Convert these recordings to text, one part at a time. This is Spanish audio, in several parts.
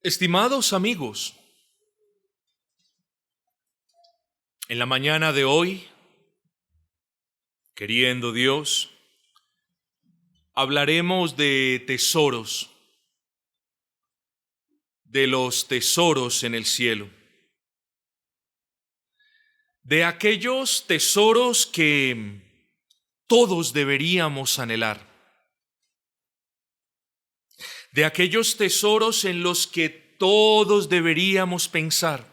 Estimados amigos, en la mañana de hoy, queriendo Dios, hablaremos de tesoros, de los tesoros en el cielo, de aquellos tesoros que todos deberíamos anhelar, de aquellos tesoros en los que todos deberíamos pensar,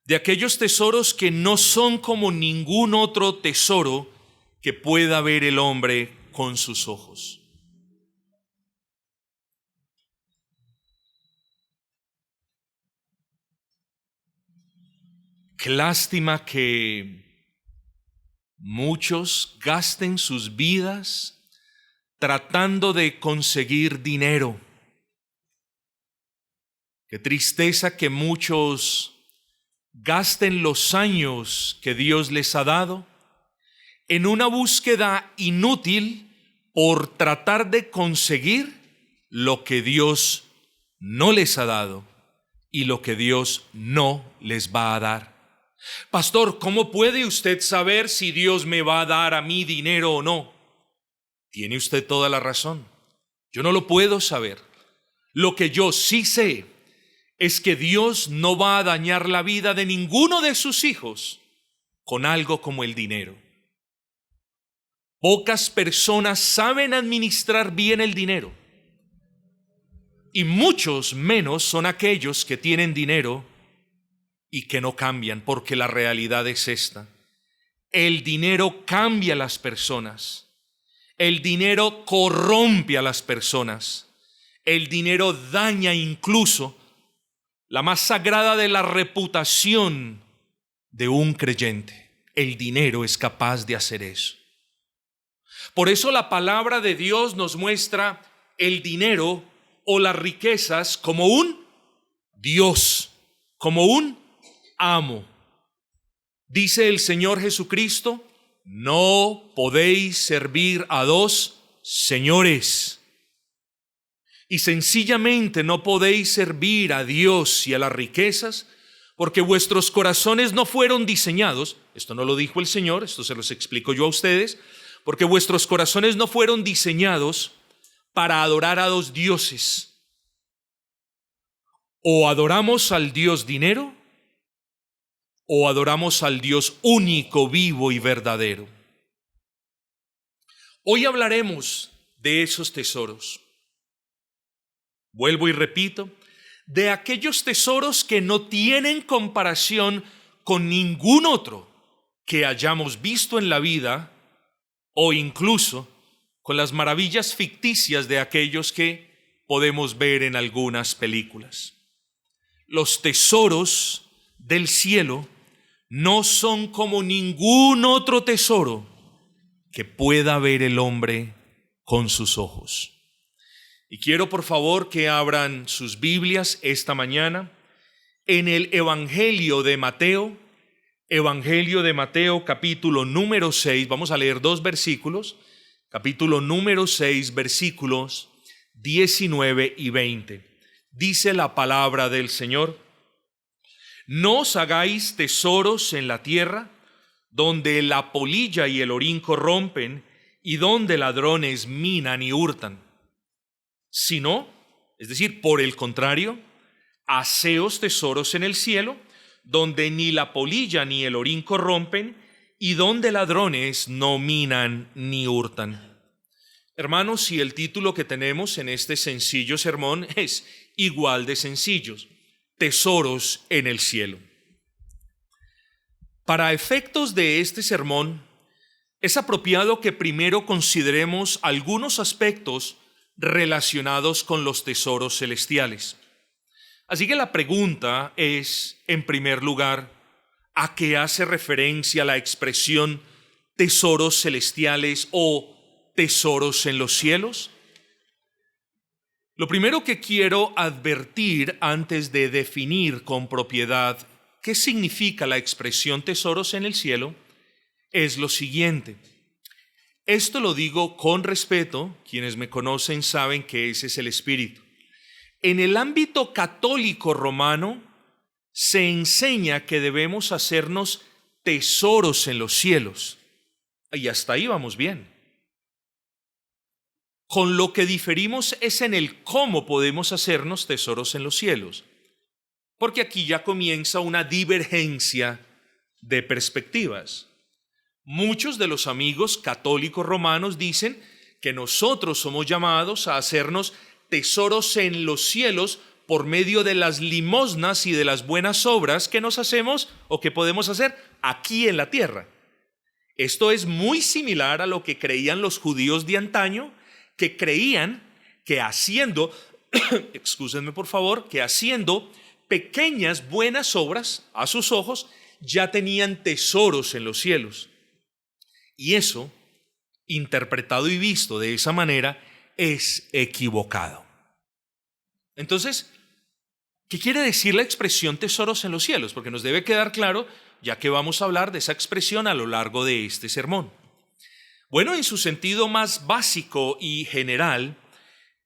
de aquellos tesoros que no son como ningún otro tesoro que pueda ver el hombre con sus ojos. Qué lástima que muchos gasten sus vidas tratando de conseguir dinero. Qué tristeza que muchos gasten los años que Dios les ha dado en una búsqueda inútil por tratar de conseguir lo que Dios no les ha dado y lo que Dios no les va a dar. Pastor, ¿cómo puede usted saber si Dios me va a dar a mí dinero o no? Tiene usted toda la razón. Yo no lo puedo saber. Lo que yo sí sé es que Dios no va a dañar la vida de ninguno de sus hijos con algo como el dinero. Pocas personas saben administrar bien el dinero y muchos menos son aquellos que tienen dinero y que no cambian, porque la realidad es esta: el dinero cambia a las personas. El dinero corrompe a las personas. El dinero daña incluso la más sagrada de la reputación de un creyente. El dinero es capaz de hacer eso. Por eso la palabra de Dios nos muestra el dinero o las riquezas como un Dios, como un amo. Dice el Señor Jesucristo: no podéis servir a dos señores. Y sencillamente no podéis servir a Dios y a las riquezas, porque vuestros corazones no fueron diseñados, esto no lo dijo el Señor, esto se los explico yo a ustedes, porque vuestros corazones no fueron diseñados para adorar a dos dioses. O adoramos al Dios dinero, o adoramos al Dios único, vivo y verdadero. Hoy hablaremos de esos tesoros. Vuelvo y repito, de aquellos tesoros que no tienen comparación con ningún otro que hayamos visto en la vida, o incluso con las maravillas ficticias de aquellos que podemos ver en algunas películas. Los tesoros del cielo no son como ningún otro tesoro que pueda ver el hombre con sus ojos. Y quiero por favor que abran sus Biblias esta mañana en el Evangelio de Mateo capítulo número 6, vamos a leer dos versículos, capítulo número 6, versículos 19 y 20. Dice la palabra del Señor: no os hagáis tesoros en la tierra, donde la polilla y el orín corrompen, y donde ladrones minan y hurtan. Sino, es decir, por el contrario, haceos tesoros en el cielo, donde ni la polilla ni el orín corrompen, y donde ladrones no minan ni hurtan. Hermanos, si el título que tenemos en este sencillo sermón es igual de sencillo: tesoros en el cielo. Para efectos de este sermón, es apropiado que primero consideremos algunos aspectos relacionados con los tesoros celestiales. Así que la pregunta es, en primer lugar, ¿a qué hace referencia la expresión tesoros celestiales o tesoros en los cielos? Lo primero que quiero advertir antes de definir con propiedad qué significa la expresión tesoros en el cielo es lo siguiente. Esto lo digo con respeto, quienes me conocen saben que ese es el espíritu. En el ámbito católico romano se enseña que debemos hacernos tesoros en los cielos. Y hasta ahí vamos bien. Con lo que diferimos es en el cómo podemos hacernos tesoros en los cielos. Porque aquí ya comienza una divergencia de perspectivas. Muchos de los amigos católicos romanos dicen que nosotros somos llamados a hacernos tesoros en los cielos por medio de las limosnas y de las buenas obras que nos hacemos o que podemos hacer aquí en la tierra. Esto es muy similar a lo que creían los judíos de antaño, que creían que haciendo, excúsenme por favor, que haciendo pequeñas buenas obras a sus ojos ya tenían tesoros en los cielos. Y eso, interpretado y visto de esa manera, es equivocado. Entonces, ¿qué quiere decir la expresión tesoros en los cielos? Porque nos debe quedar claro, ya que vamos a hablar de esa expresión a lo largo de este sermón. Bueno, en su sentido más básico y general,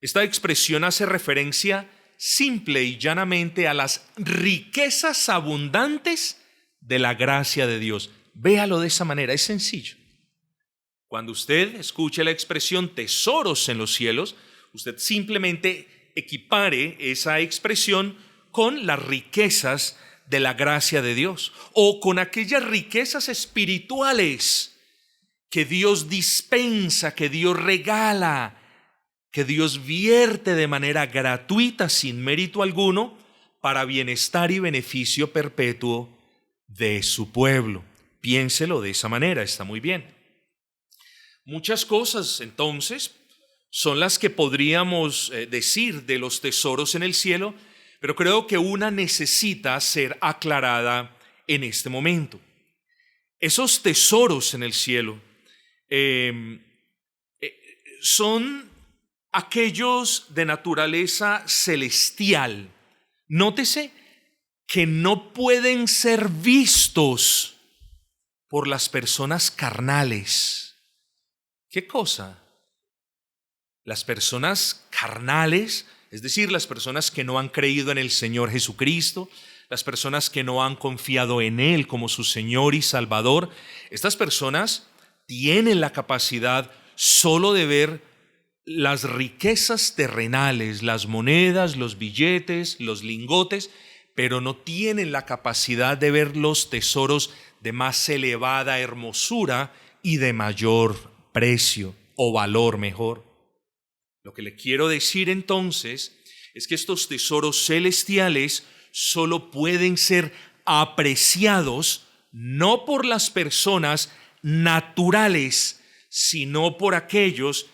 esta expresión hace referencia simple y llanamente a las riquezas abundantes de la gracia de Dios. Véalo de esa manera, es sencillo. Cuando usted escuche la expresión tesoros en los cielos, usted simplemente equipare esa expresión con las riquezas de la gracia de Dios o con aquellas riquezas espirituales que Dios dispensa, que Dios regala, que Dios vierte de manera gratuita, sin mérito alguno, para bienestar y beneficio perpetuo de su pueblo. Piénselo de esa manera, está muy bien. Muchas cosas, entonces, son las que podríamos decir de los tesoros en el cielo, pero creo que una necesita ser aclarada en este momento. Esos tesoros en el cielo son aquellos de naturaleza celestial. Nótese que no pueden ser vistos por las personas carnales. ¿Qué cosa? Las personas carnales, es decir, las personas que no han creído en el Señor Jesucristo, las personas que no han confiado en Él como su Señor y Salvador, estas personas tienen la capacidad solo de ver las riquezas terrenales, las monedas, los billetes, los lingotes, pero no tienen la capacidad de ver los tesoros de más elevada hermosura y de mayor precio o valor mejor. Lo que le quiero decir entonces es que estos tesoros celestiales solo pueden ser apreciados no por las personas naturales, sino por aquellos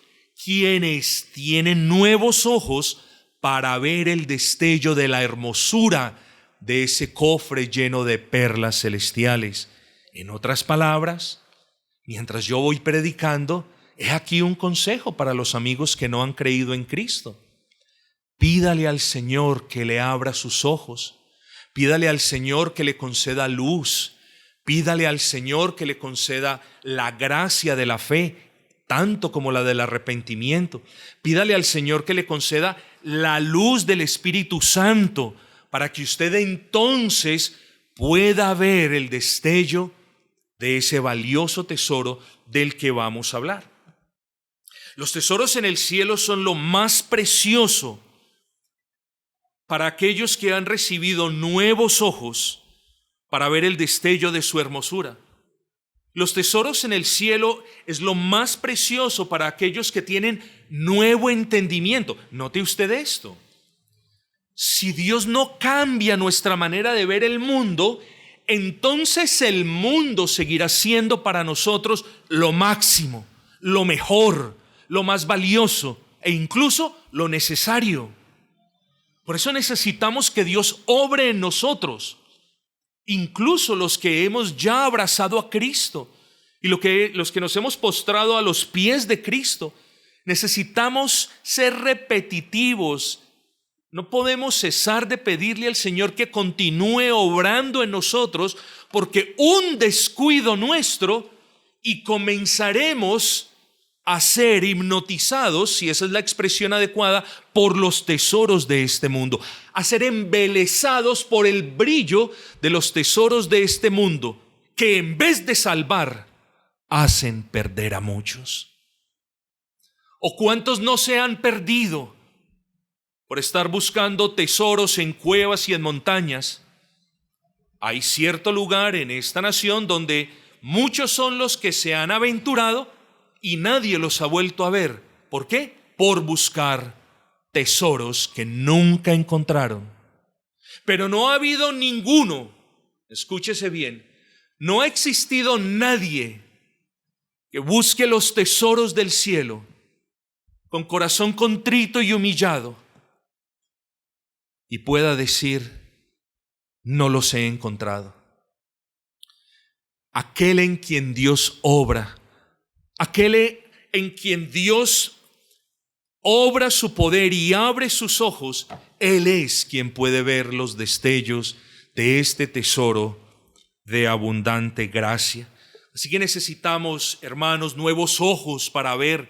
quienes tienen nuevos ojos para ver el destello de la hermosura de ese cofre lleno de perlas celestiales. En otras palabras, mientras yo voy predicando, he aquí un consejo para los amigos que no han creído en Cristo. Pídale al Señor que le abra sus ojos, pídale al Señor que le conceda luz, pídale al Señor que le conceda la gracia de la fe, tanto como la del arrepentimiento. Pídale al Señor que le conceda la luz del Espíritu Santo para que usted entonces pueda ver el destello de ese valioso tesoro del que vamos a hablar. Los tesoros en el cielo son lo más precioso para aquellos que han recibido nuevos ojos para ver el destello de su hermosura. Los tesoros en el cielo es lo más precioso para aquellos que tienen nuevo entendimiento. Note usted esto. Si Dios no cambia nuestra manera de ver el mundo, entonces el mundo seguirá siendo para nosotros lo máximo, lo mejor, lo más valioso e incluso lo necesario. Por eso necesitamos que Dios obre en nosotros. Incluso los que hemos ya abrazado a Cristo y los que nos hemos postrado a los pies de Cristo, necesitamos ser repetitivos. No podemos cesar de pedirle al Señor que continúe obrando en nosotros, porque un descuido nuestro y comenzaremos a ser hipnotizados, si esa es la expresión adecuada, por los tesoros de este mundo, a ser embelesados por el brillo de los tesoros de este mundo, que en vez de salvar, hacen perder a muchos. ¿O cuántos no se han perdido por estar buscando tesoros en cuevas y en montañas? Hay cierto lugar en esta nación donde muchos son los que se han aventurado y nadie los ha vuelto a ver. ¿Por qué? Por buscar tesoros que nunca encontraron. Pero no ha habido ninguno, escúchese bien, no ha existido nadie que busque los tesoros del cielo con corazón contrito y humillado y pueda decir: no los he encontrado. Aquel en quien Dios obra, aquel en quien Dios obra su poder y abre sus ojos, Él es quien puede ver los destellos de este tesoro de abundante gracia. Así que necesitamos, hermanos, nuevos ojos para ver,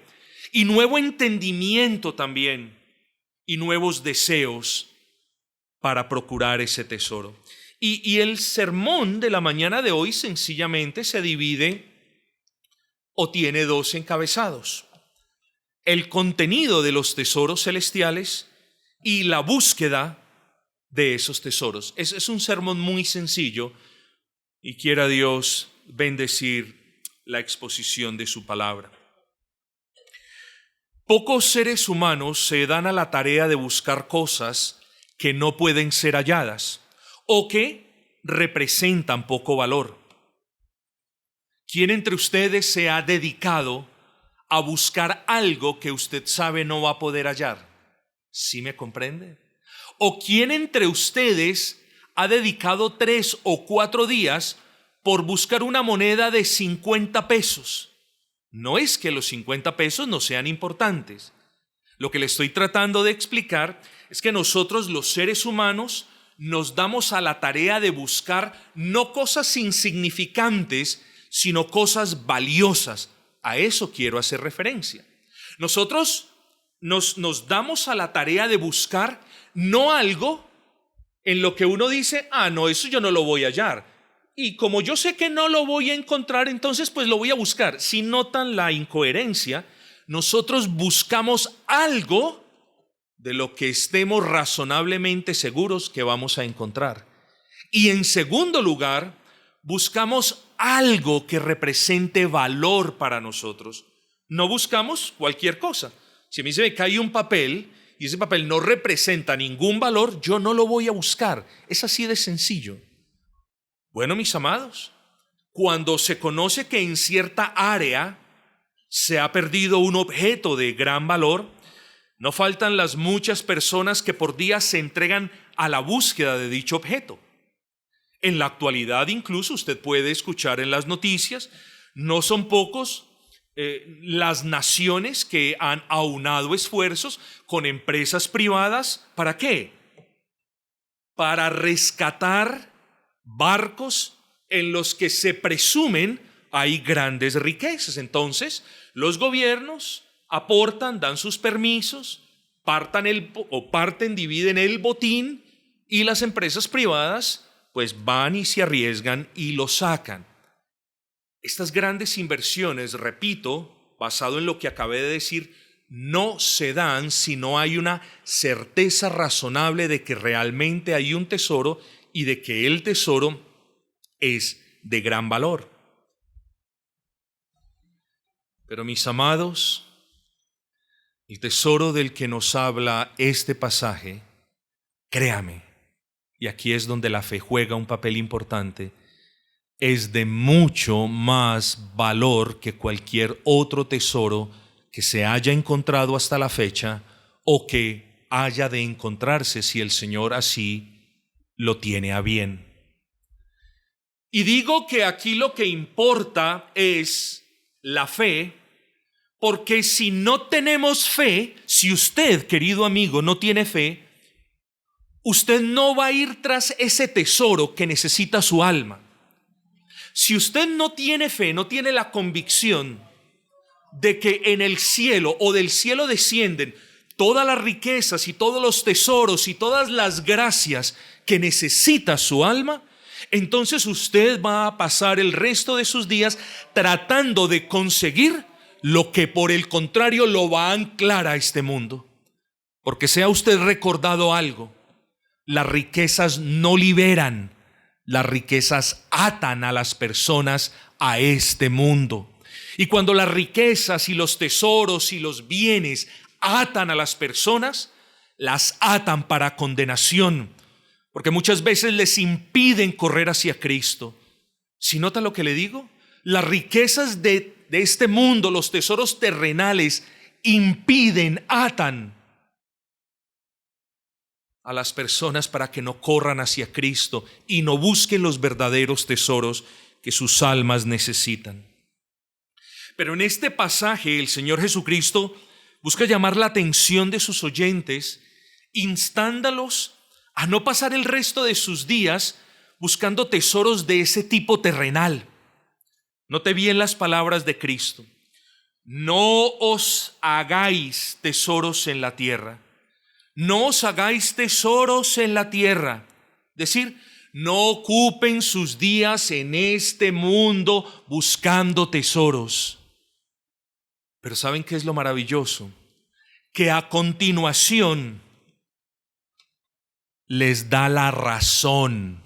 y nuevo entendimiento también, y nuevos deseos para procurar ese tesoro. Y el sermón de la mañana de hoy sencillamente se divide o tiene dos encabezados: el contenido de los tesoros celestiales y la búsqueda de esos tesoros. Es un sermón muy sencillo y quiera Dios bendecir la exposición de su palabra. Pocos seres humanos se dan a la tarea de buscar cosas que no pueden ser halladas o que representan poco valor. ¿Quién entre ustedes se ha dedicado a buscar algo que usted sabe no va a poder hallar? ¿Sí me comprende? ¿O quién entre ustedes ha dedicado 3 o 4 días por buscar una moneda de 50 pesos? No es que los 50 pesos no sean importantes. Lo que le estoy tratando de explicar es que nosotros, los seres humanos, nos damos a la tarea de buscar no cosas insignificantes, sino cosas valiosas. A eso quiero hacer referencia. Nosotros nos damos a la tarea de buscar no algo en lo que uno dice: no, eso yo no lo voy a hallar. Y como yo sé que no lo voy a encontrar, entonces pues lo voy a buscar. Si notan la incoherencia, nosotros buscamos algo de lo que estemos razonablemente seguros que vamos a encontrar. Y en segundo lugar, buscamos algo que represente valor para nosotros. No buscamos cualquier cosa. Si a mí se me cae un papel y ese papel no representa ningún valor, yo no lo voy a buscar. Es así de sencillo. Bueno, mis amados, cuando se conoce que en cierta área se ha perdido un objeto de gran valor, no faltan las muchas personas que por día se entregan a la búsqueda de dicho objeto. En la actualidad incluso usted puede escuchar en las noticias, no son pocos las naciones que han aunado esfuerzos con empresas privadas. ¿Para qué? Para rescatar barcos en los que se presumen hay grandes riquezas. Entonces, los gobiernos aportan, dan sus permisos, dividen el botín, y las empresas privadas pues van y se arriesgan y lo sacan. Estas grandes inversiones, repito, basado en lo que acabé de decir, no se dan si no hay una certeza razonable de que realmente hay un tesoro y de que el tesoro es de gran valor. Pero mis amados, el tesoro del que nos habla este pasaje, créame, y aquí es donde la fe juega un papel importante, es de mucho más valor que cualquier otro tesoro que se haya encontrado hasta la fecha o que haya de encontrarse si el Señor así lo tiene a bien. Y digo que aquí lo que importa es la fe, porque si no tenemos fe, si usted, querido amigo, no tiene fe, usted no va a ir tras ese tesoro que necesita su alma. Si usted no tiene fe, no tiene la convicción de que en el cielo o del cielo descienden todas las riquezas y todos los tesoros y todas las gracias que necesita su alma, entonces usted va a pasar el resto de sus días tratando de conseguir lo que por el contrario lo va a anclar a este mundo. Porque sea usted recordado algo, las riquezas no liberan, las riquezas atan a las personas a este mundo. Y cuando las riquezas y los tesoros y los bienes atan a las personas, las atan para condenación, porque muchas veces les impiden correr hacia Cristo. ¿Sí nota lo que le digo? Las riquezas de este mundo, los tesoros terrenales, impiden, atan a las personas para que no corran hacia Cristo y no busquen los verdaderos tesoros que sus almas necesitan. Pero en este pasaje el Señor Jesucristo busca llamar la atención de sus oyentes, instándolos a no pasar el resto de sus días buscando tesoros de ese tipo terrenal. Note bien las palabras de Cristo. No os hagáis tesoros en la tierra. No os hagáis tesoros en la tierra. Es decir, no ocupen sus días en este mundo buscando tesoros. Pero ¿saben qué es lo maravilloso? Que a continuación les da la razón.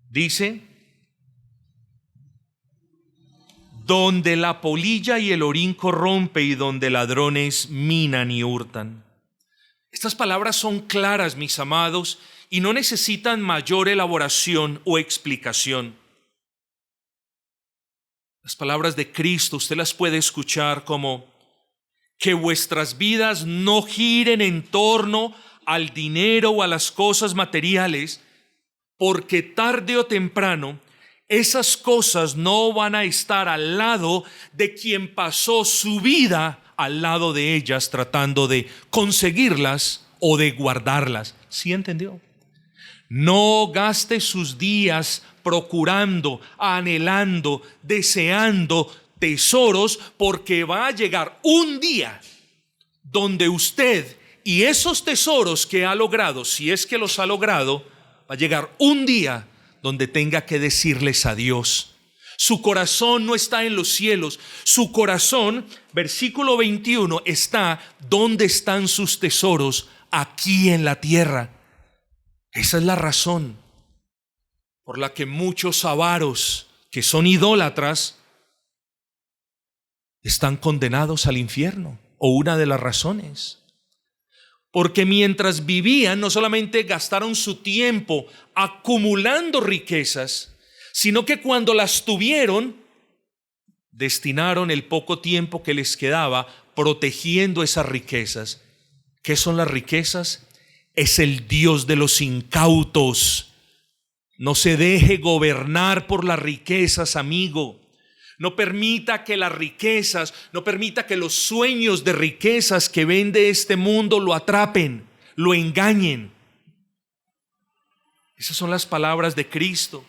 Dice, donde la polilla y el orín corrompe y donde ladrones minan y hurtan. Estas palabras son claras, mis amados, y no necesitan mayor elaboración o explicación. Las palabras de Cristo usted las puede escuchar como que vuestras vidas no giren en torno al dinero o a las cosas materiales, porque tarde o temprano esas cosas no van a estar al lado de quien pasó su vida al lado de ellas tratando de conseguirlas o de guardarlas. ¿Sí entendió? No gaste sus días procurando, anhelando, deseando tesoros, porque va a llegar un día donde usted y esos tesoros que ha logrado, si es que los ha logrado, va a llegar un día donde tenga que decirles adiós. Su corazón no está en los cielos. Su corazón, versículo 21, está donde están sus tesoros, aquí en la tierra. Esa es la razón por la que muchos avaros que son idólatras están condenados al infierno, o una de las razones. Porque mientras vivían, no solamente gastaron su tiempo acumulando riquezas, sino que cuando las tuvieron, destinaron el poco tiempo que les quedaba protegiendo esas riquezas. ¿Qué son las riquezas? Es el Dios de los incautos. No se deje gobernar por las riquezas, amigo. No permita que las riquezas, no permita que los sueños de riquezas que vende este mundo lo atrapen, lo engañen. Esas son las palabras de Cristo.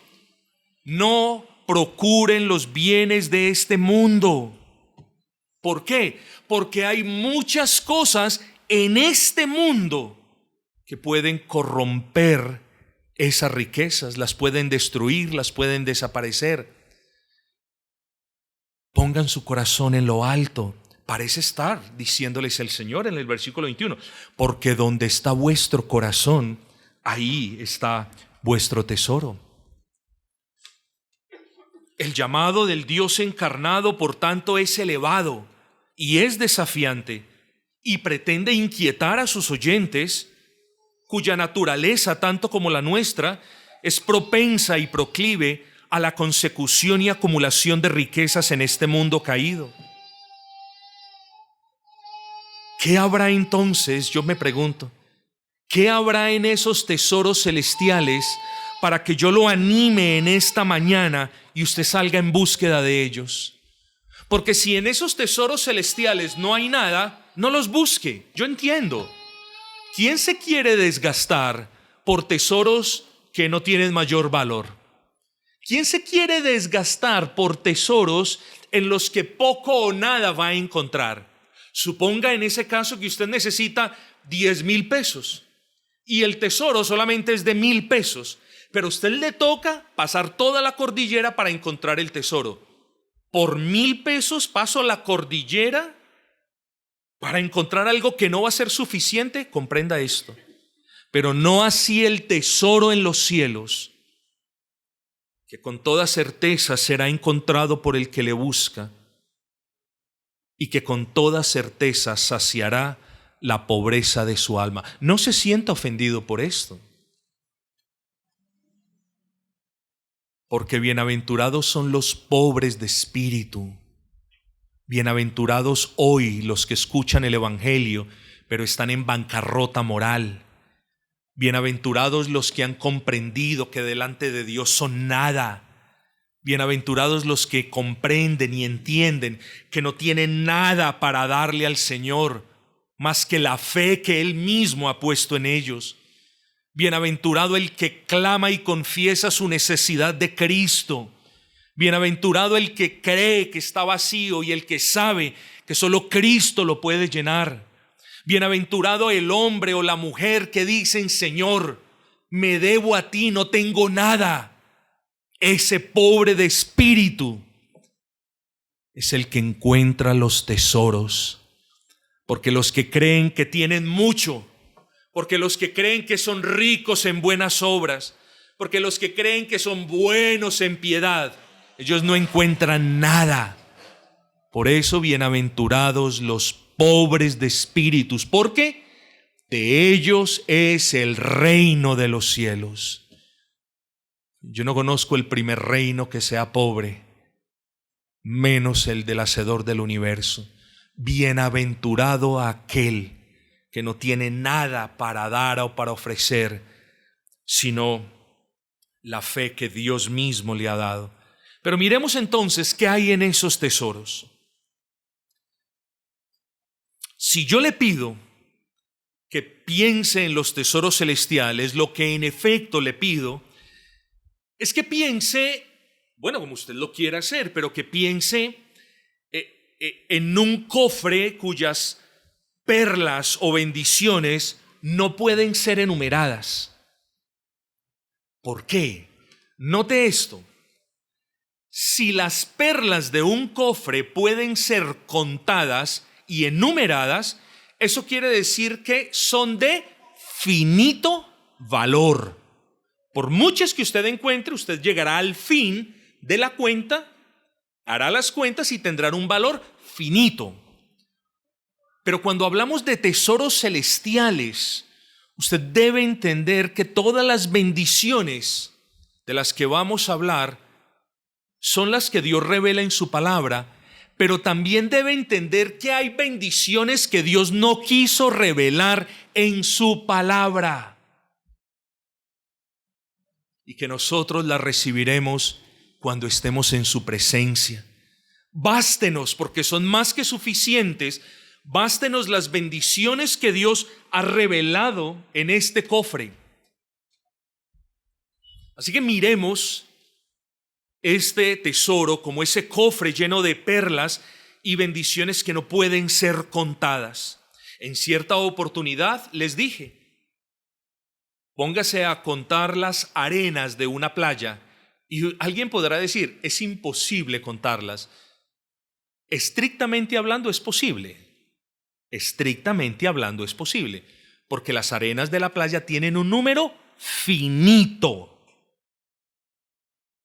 No procuren los bienes de este mundo. ¿Por qué? Porque hay muchas cosas en este mundo que pueden corromper esas riquezas, las pueden destruir, las pueden desaparecer. Pongan su corazón en lo alto. Parece estar diciéndoles el Señor en el versículo 21, porque donde está vuestro corazón, ahí está vuestro tesoro. El llamado del Dios encarnado, por tanto, es elevado y es desafiante y pretende inquietar a sus oyentes, cuya naturaleza, tanto como la nuestra, es propensa y proclive a la consecución y acumulación de riquezas en este mundo caído. ¿Qué habrá entonces, yo me pregunto, qué habrá en esos tesoros celestiales para que yo lo anime en esta mañana y usted salga en búsqueda de ellos? Porque si en esos tesoros celestiales no hay nada, no los busque. Yo entiendo. ¿Quién se quiere desgastar por tesoros que no tienen mayor valor? ¿Quién se quiere desgastar por tesoros en los que poco o nada va a encontrar? Suponga en ese caso que usted necesita 10,000 pesos y el tesoro solamente es de 1,000 pesos, pero a usted le toca pasar toda la cordillera para encontrar el tesoro. Por 1,000 pesos paso la cordillera para encontrar algo que no va a ser suficiente. Comprenda esto. Pero no así el tesoro en los cielos, que con toda certeza será encontrado por el que le busca y que con toda certeza saciará la pobreza de su alma. No se sienta ofendido por esto, porque bienaventurados son los pobres de espíritu. Bienaventurados hoy los que escuchan el Evangelio, pero están en bancarrota moral. Bienaventurados los que han comprendido que delante de Dios son nada. Bienaventurados los que comprenden y entienden que no tienen nada para darle al Señor, más que la fe que Él mismo ha puesto en ellos. Bienaventurado el que clama y confiesa su necesidad de Cristo. Bienaventurado el que cree que está vacío y el que sabe que solo Cristo lo puede llenar. Bienaventurado el hombre o la mujer que dicen: Señor, me debo a ti, no tengo nada. Ese pobre de espíritu es el que encuentra los tesoros, porque los que creen que tienen mucho, porque los que creen que son ricos en buenas obras, porque los que creen que son buenos en piedad, ellos no encuentran nada. Por eso, bienaventurados los pobres de espíritus, porque de ellos es el reino de los cielos. Yo no conozco el primer reino que sea pobre, menos el del Hacedor del universo. Bienaventurado aquel que no tiene nada para dar o para ofrecer, sino la fe que Dios mismo le ha dado. Pero miremos entonces qué hay en esos tesoros. Si yo le pido que piense en los tesoros celestiales, lo que en efecto le pido es que piense, bueno, como usted lo quiera hacer, pero que piense en un cofre cuyas perlas o bendiciones no pueden ser enumeradas. ¿Por qué? Note esto. Si las perlas de un cofre pueden ser contadas y enumeradas, eso quiere decir que son de finito valor. Por muchas que usted encuentre, usted llegará al fin de la cuenta, hará las cuentas y tendrán un valor finito. Pero cuando hablamos de tesoros celestiales, usted debe entender que todas las bendiciones de las que vamos a hablar son las que Dios revela en su palabra, pero también debe entender que hay bendiciones que Dios no quiso revelar en su palabra y que nosotros las recibiremos cuando estemos en su presencia. Bástenos, porque son más que suficientes, bástenos las bendiciones que Dios ha revelado en este cofre. Así que miremos este tesoro como ese cofre lleno de perlas y bendiciones que no pueden ser contadas. En cierta oportunidad les dije: póngase a contar las arenas de una playa, y alguien podrá decir: es imposible contarlas. Estrictamente hablando es posible. Estrictamente hablando es posible, porque las arenas de la playa tienen un número finito.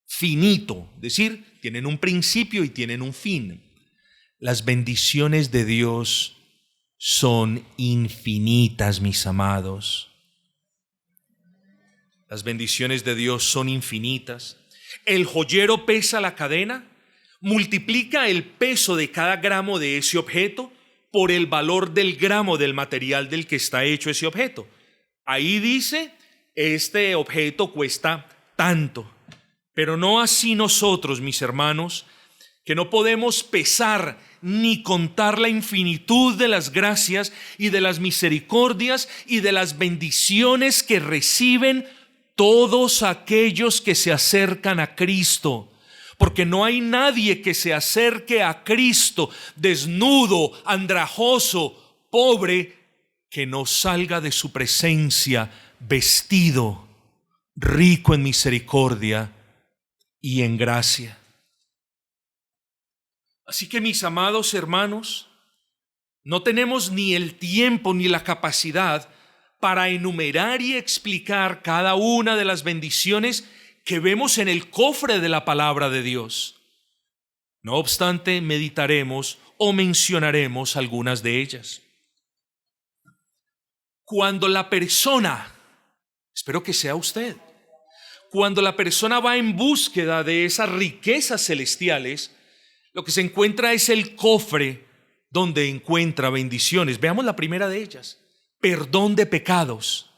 Finito, es decir, tienen un principio y tienen un fin. Las bendiciones de Dios son infinitas, mis amados. Las bendiciones de Dios son infinitas. El joyero pesa la cadena, multiplica el peso de cada gramo de ese objeto por el valor del gramo del material del que está hecho ese objeto. Ahí dice: este objeto cuesta tanto. Pero no así nosotros, mis hermanos, que no podemos pesar ni contar la infinitud de las gracias y de las misericordias y de las bendiciones que reciben todos aquellos que se acercan a Cristo. Porque no hay nadie que se acerque a Cristo desnudo, andrajoso, pobre, que no salga de su presencia vestido, rico en misericordia y en gracia. Así que, mis amados hermanos, no tenemos ni el tiempo ni la capacidad para enumerar y explicar cada una de las bendiciones que vemos en el cofre de la palabra de Dios. No obstante, meditaremos o mencionaremos algunas de ellas. Cuando la persona, espero que sea usted, cuando la persona va en búsqueda de esas riquezas celestiales, lo que se encuentra es el cofre donde encuentra bendiciones. Veamos la primera de ellas: perdón de pecados.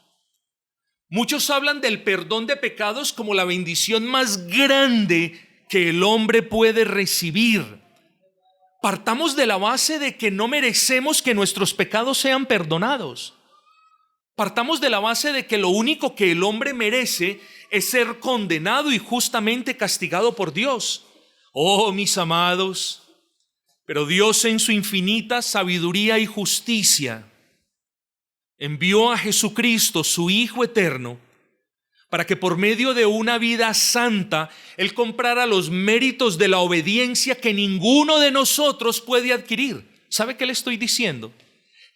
Muchos hablan del perdón de pecados como la bendición más grande que el hombre puede recibir. Partamos de la base de que no merecemos que nuestros pecados sean perdonados. Partamos de la base de que lo único que el hombre merece es ser condenado y justamente castigado por Dios. Oh, mis amados, pero Dios, en su infinita sabiduría y justicia, envió a Jesucristo, su Hijo eterno, para que por medio de una vida santa Él comprara los méritos de la obediencia que ninguno de nosotros puede adquirir. ¿Sabe qué le estoy diciendo?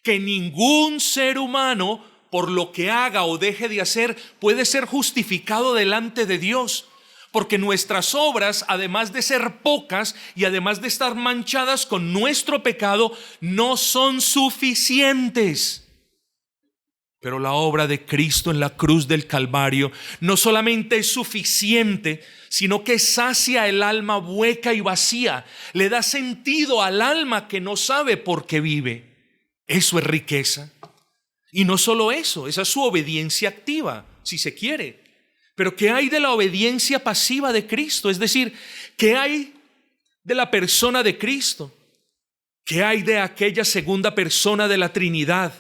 Que ningún ser humano, por lo que haga o deje de hacer, puede ser justificado delante de Dios. Porque nuestras obras, además de ser pocas y además de estar manchadas con nuestro pecado, no son suficientes. Pero la obra de Cristo en la cruz del Calvario no solamente es suficiente, sino que sacia el alma hueca y vacía, le da sentido al alma que no sabe por qué vive. Eso es riqueza. Y no solo eso, esa es su obediencia activa, si se quiere. Pero ¿qué hay de la obediencia pasiva de Cristo? Es decir, ¿qué hay de la persona de Cristo? ¿Qué hay de aquella segunda persona de la Trinidad?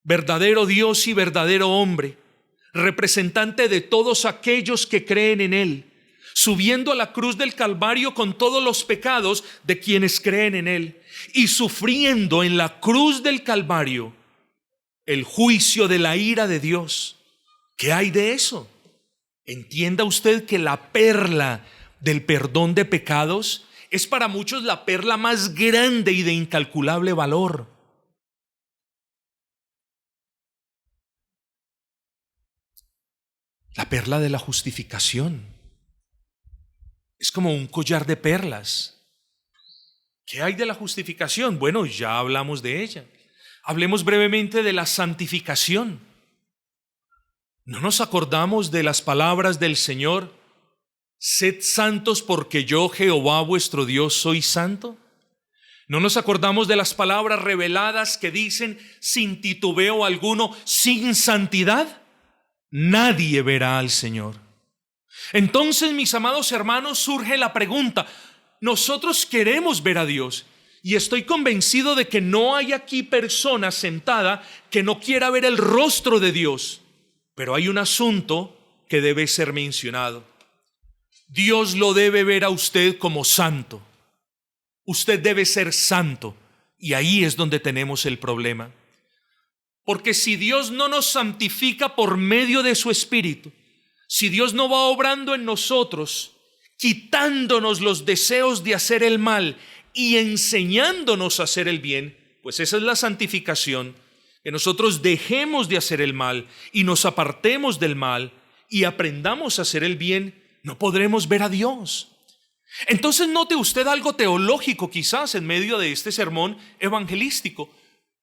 Verdadero Dios y verdadero hombre, representante de todos aquellos que creen en Él, subiendo a la cruz del Calvario con todos los pecados de quienes creen en Él y sufriendo en la cruz del Calvario el juicio de la ira de Dios. ¿Qué hay de eso? Entienda usted que la perla del perdón de pecados es para muchos la perla más grande y de incalculable valor. La perla de la justificación es como un collar de perlas. ¿Qué hay de la justificación? Bueno, ya hablamos de ella. Hablemos brevemente de la santificación. ¿No nos acordamos de las palabras del Señor? Sed santos porque yo, Jehová vuestro Dios, soy santo. ¿No nos acordamos de las palabras reveladas que dicen sin titubeo alguno, sin santidad nadie verá al Señor? Entonces, mis amados hermanos, surge la pregunta: nosotros queremos ver a Dios, y estoy convencido de que no hay aquí persona sentada que no quiera ver el rostro de Dios. Pero hay un asunto que debe ser mencionado. Dios lo debe ver a usted como santo. Usted debe ser santo, y ahí es donde tenemos el problema. Porque si Dios no nos santifica por medio de su Espíritu, si Dios no va obrando en nosotros, quitándonos los deseos de hacer el mal y enseñándonos a hacer el bien, pues esa es la santificación, que nosotros dejemos de hacer el mal y nos apartemos del mal y aprendamos a hacer el bien, no podremos ver a Dios. Entonces note usted algo teológico quizás en medio de este sermón evangelístico.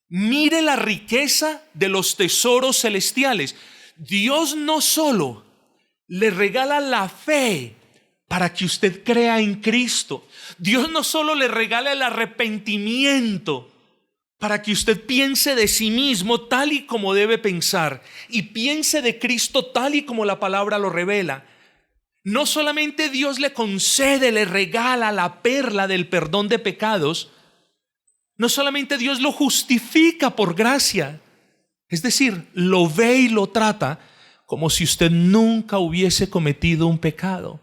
Mire la riqueza de los tesoros celestiales. Dios no solo le regala la fe para que usted crea en Cristo. Dios no solo le regala el arrepentimiento para que usted piense de sí mismo tal y como debe pensar y piense de Cristo tal y como la palabra lo revela. No solamente Dios le concede, le regala la perla del perdón de pecados, no solamente Dios lo justifica por gracia, es decir, lo ve y lo trata como si usted nunca hubiese cometido un pecado,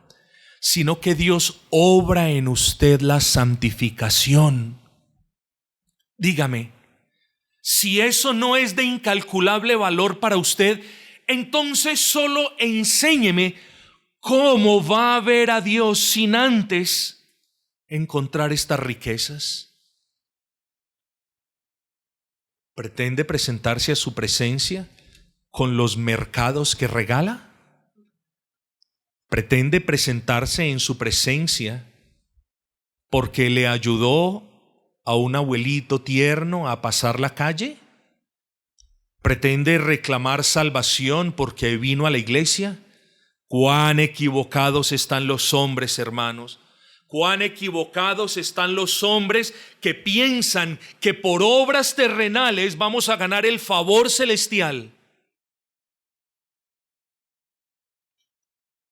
sino que Dios obra en usted la santificación. Dígame, si eso no es de incalculable valor para usted, entonces solo enséñeme cómo va a ver a Dios sin antes encontrar estas riquezas. ¿Pretende presentarse a su presencia con los mercados que regala? ¿Pretende presentarse en su presencia porque le ayudó a un abuelito tierno a pasar la calle? ¿Pretende reclamar salvación porque vino a la iglesia? Cuán equivocados están los hombres, hermanos. Cuán equivocados están los hombres que piensan que por obras terrenales vamos a ganar el favor celestial.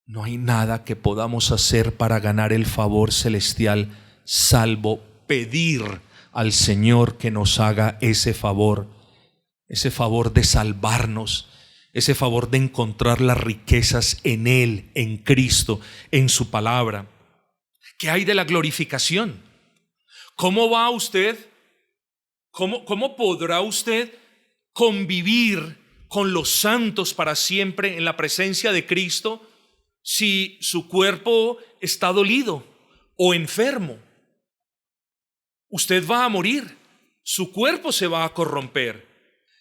No hay nada que podamos hacer para ganar el favor celestial, salvo pedir al Señor que nos haga ese favor de salvarnos, ese favor de encontrar las riquezas en Él, en Cristo, en su palabra. ¿Qué hay de la glorificación? ¿Cómo va usted? ¿Cómo podrá usted convivir con los santos para siempre en la presencia de Cristo si su cuerpo está dolido o enfermo? Usted va a morir, su cuerpo se va a corromper.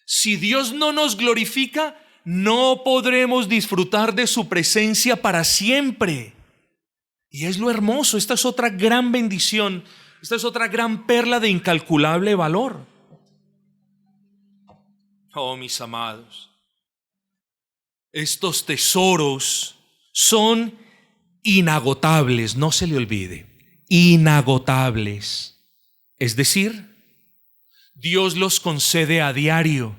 Si Dios no nos glorifica, no podremos disfrutar de su presencia para siempre. Y es lo hermoso, esta es otra gran bendición, esta es otra gran perla de incalculable valor. Oh, mis amados, estos tesoros son inagotables, no se le olvide, inagotables. Es decir, Dios los concede a diario.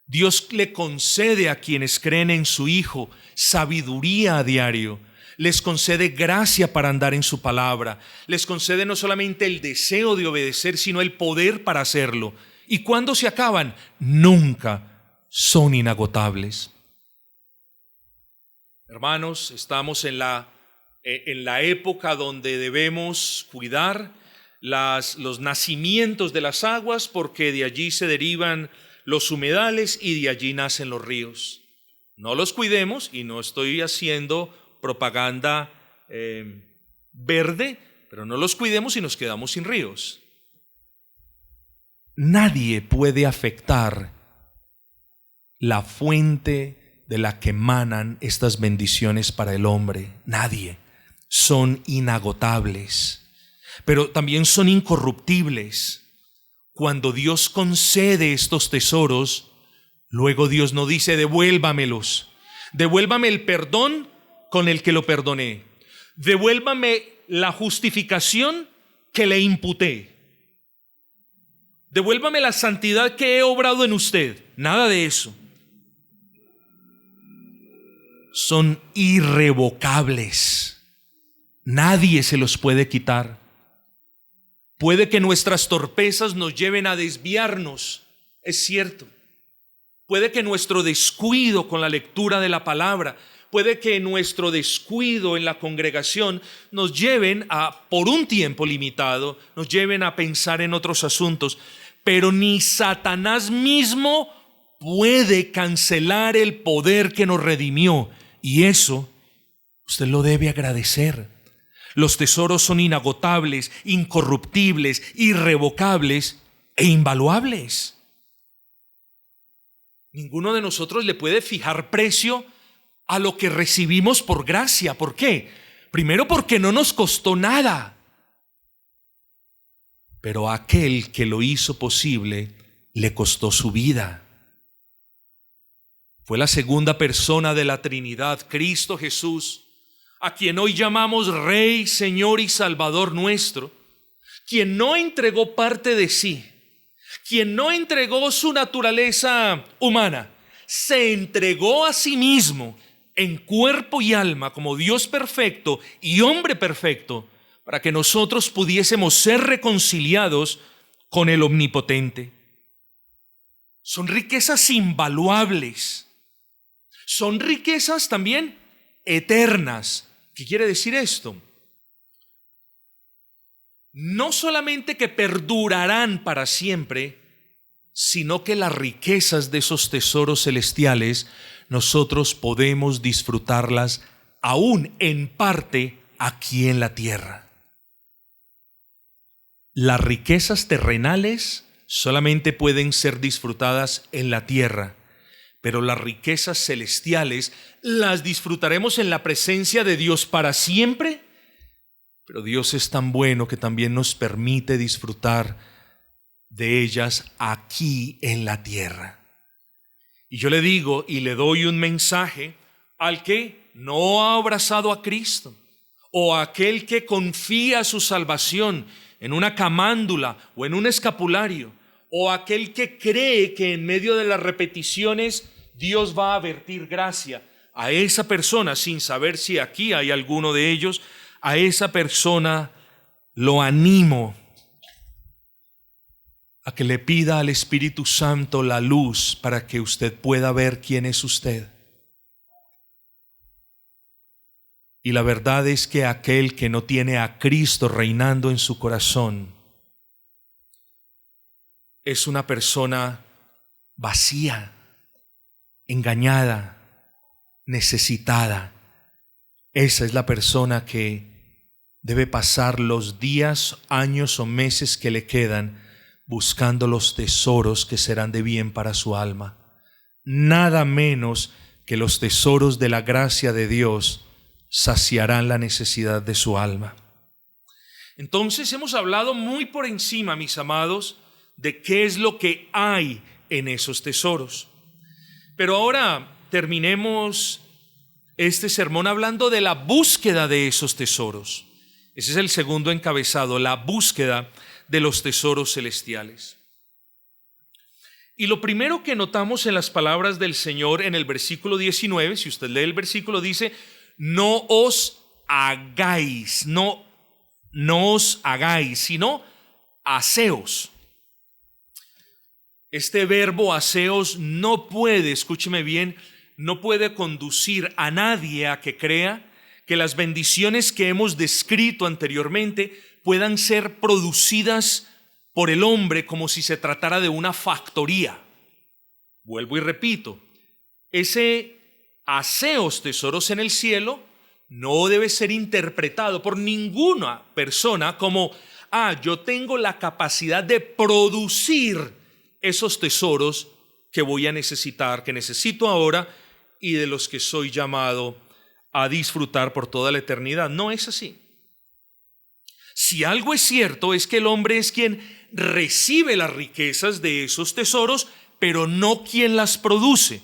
Dios le concede a quienes creen en su Hijo sabiduría a diario. Les concede gracia para andar en su palabra. Les concede no solamente el deseo de obedecer, sino el poder para hacerlo. ¿Y cuándo se acaban? Nunca. Son inagotables. Hermanos, estamos en la época donde debemos cuidar los nacimientos de las aguas, porque de allí se derivan los humedales y de allí nacen los ríos. No los cuidemos, y no estoy haciendo propaganda verde, pero no los cuidemos y nos quedamos sin ríos. Nadie puede afectar la fuente de la que emanan estas bendiciones para el hombre. Nadie. Son inagotables, pero también son incorruptibles. Cuando Dios concede estos tesoros, luego Dios no dice devuélvamelos, devuélvame el perdón con el que lo perdoné, devuélvame la justificación que le imputé, devuélvame la santidad que he obrado en usted. Nada de eso. Son irrevocables. Nadie se los puede quitar. Puede que nuestras torpezas nos lleven a desviarnos, es cierto. Puede que nuestro descuido con la lectura de la palabra, puede que nuestro descuido en la congregación nos lleven a, por un tiempo limitado, nos lleven a pensar en otros asuntos. Pero ni Satanás mismo puede cancelar el poder que nos redimió. Y eso usted lo debe agradecer. Los tesoros son inagotables, incorruptibles, irrevocables e invaluables. Ninguno de nosotros le puede fijar precio a lo que recibimos por gracia. ¿Por qué? Primero, porque no nos costó nada. Pero a aquel que lo hizo posible le costó su vida. Fue la segunda persona de la Trinidad, Cristo Jesús, a quien hoy llamamos Rey, Señor y Salvador nuestro, quien no entregó parte de sí, quien no entregó su naturaleza humana, se entregó a sí mismo en cuerpo y alma como Dios perfecto y hombre perfecto, para que nosotros pudiésemos ser reconciliados con el Omnipotente. Son riquezas invaluables. Son riquezas también eternas. ¿Qué quiere decir esto? No solamente que perdurarán para siempre, sino que las riquezas de esos tesoros celestiales nosotros podemos disfrutarlas aún en parte aquí en la tierra. Las riquezas terrenales solamente pueden ser disfrutadas en la tierra, pero las riquezas celestiales las disfrutaremos en la presencia de Dios para siempre. Pero Dios es tan bueno que también nos permite disfrutar de ellas aquí en la tierra. Y yo le digo y le doy un mensaje al que no ha abrazado a Cristo, o a aquel que confía su salvación en una camándula o en un escapulario, o aquel que cree que en medio de las repeticiones Dios va a vertir gracia. A esa persona, sin saber si aquí hay alguno de ellos, a esa persona lo animo a que le pida al Espíritu Santo la luz para que usted pueda ver quién es usted. Y la verdad es que aquel que no tiene a Cristo reinando en su corazón es una persona vacía, engañada, necesitada. Esa es la persona que debe pasar los días, años o meses que le quedan buscando los tesoros que serán de bien para su alma. Nada menos que los tesoros de la gracia de Dios saciarán la necesidad de su alma. Entonces hemos hablado muy por encima, mis amados, de qué es lo que hay en esos tesoros. Pero ahora terminemos este sermón hablando de la búsqueda de esos tesoros. Ese es el segundo encabezado, la búsqueda de los tesoros celestiales. Y lo primero que notamos en las palabras del Señor en el versículo 19, si usted lee el versículo, dice: no os hagáis, no os hagáis, sino haceos. Este verbo haceos no puede, escúcheme bien, no puede conducir a nadie a que crea que las bendiciones que hemos descrito anteriormente puedan ser producidas por el hombre como si se tratara de una factoría. Vuelvo y repito, ese haceos tesoros en el cielo no debe ser interpretado por ninguna persona como: yo tengo la capacidad de producir esos tesoros que voy a necesitar, que necesito ahora y de los que soy llamado a disfrutar por toda la eternidad. No es así. Si algo es cierto, es que el hombre es quien recibe las riquezas de esos tesoros, pero no quien las produce.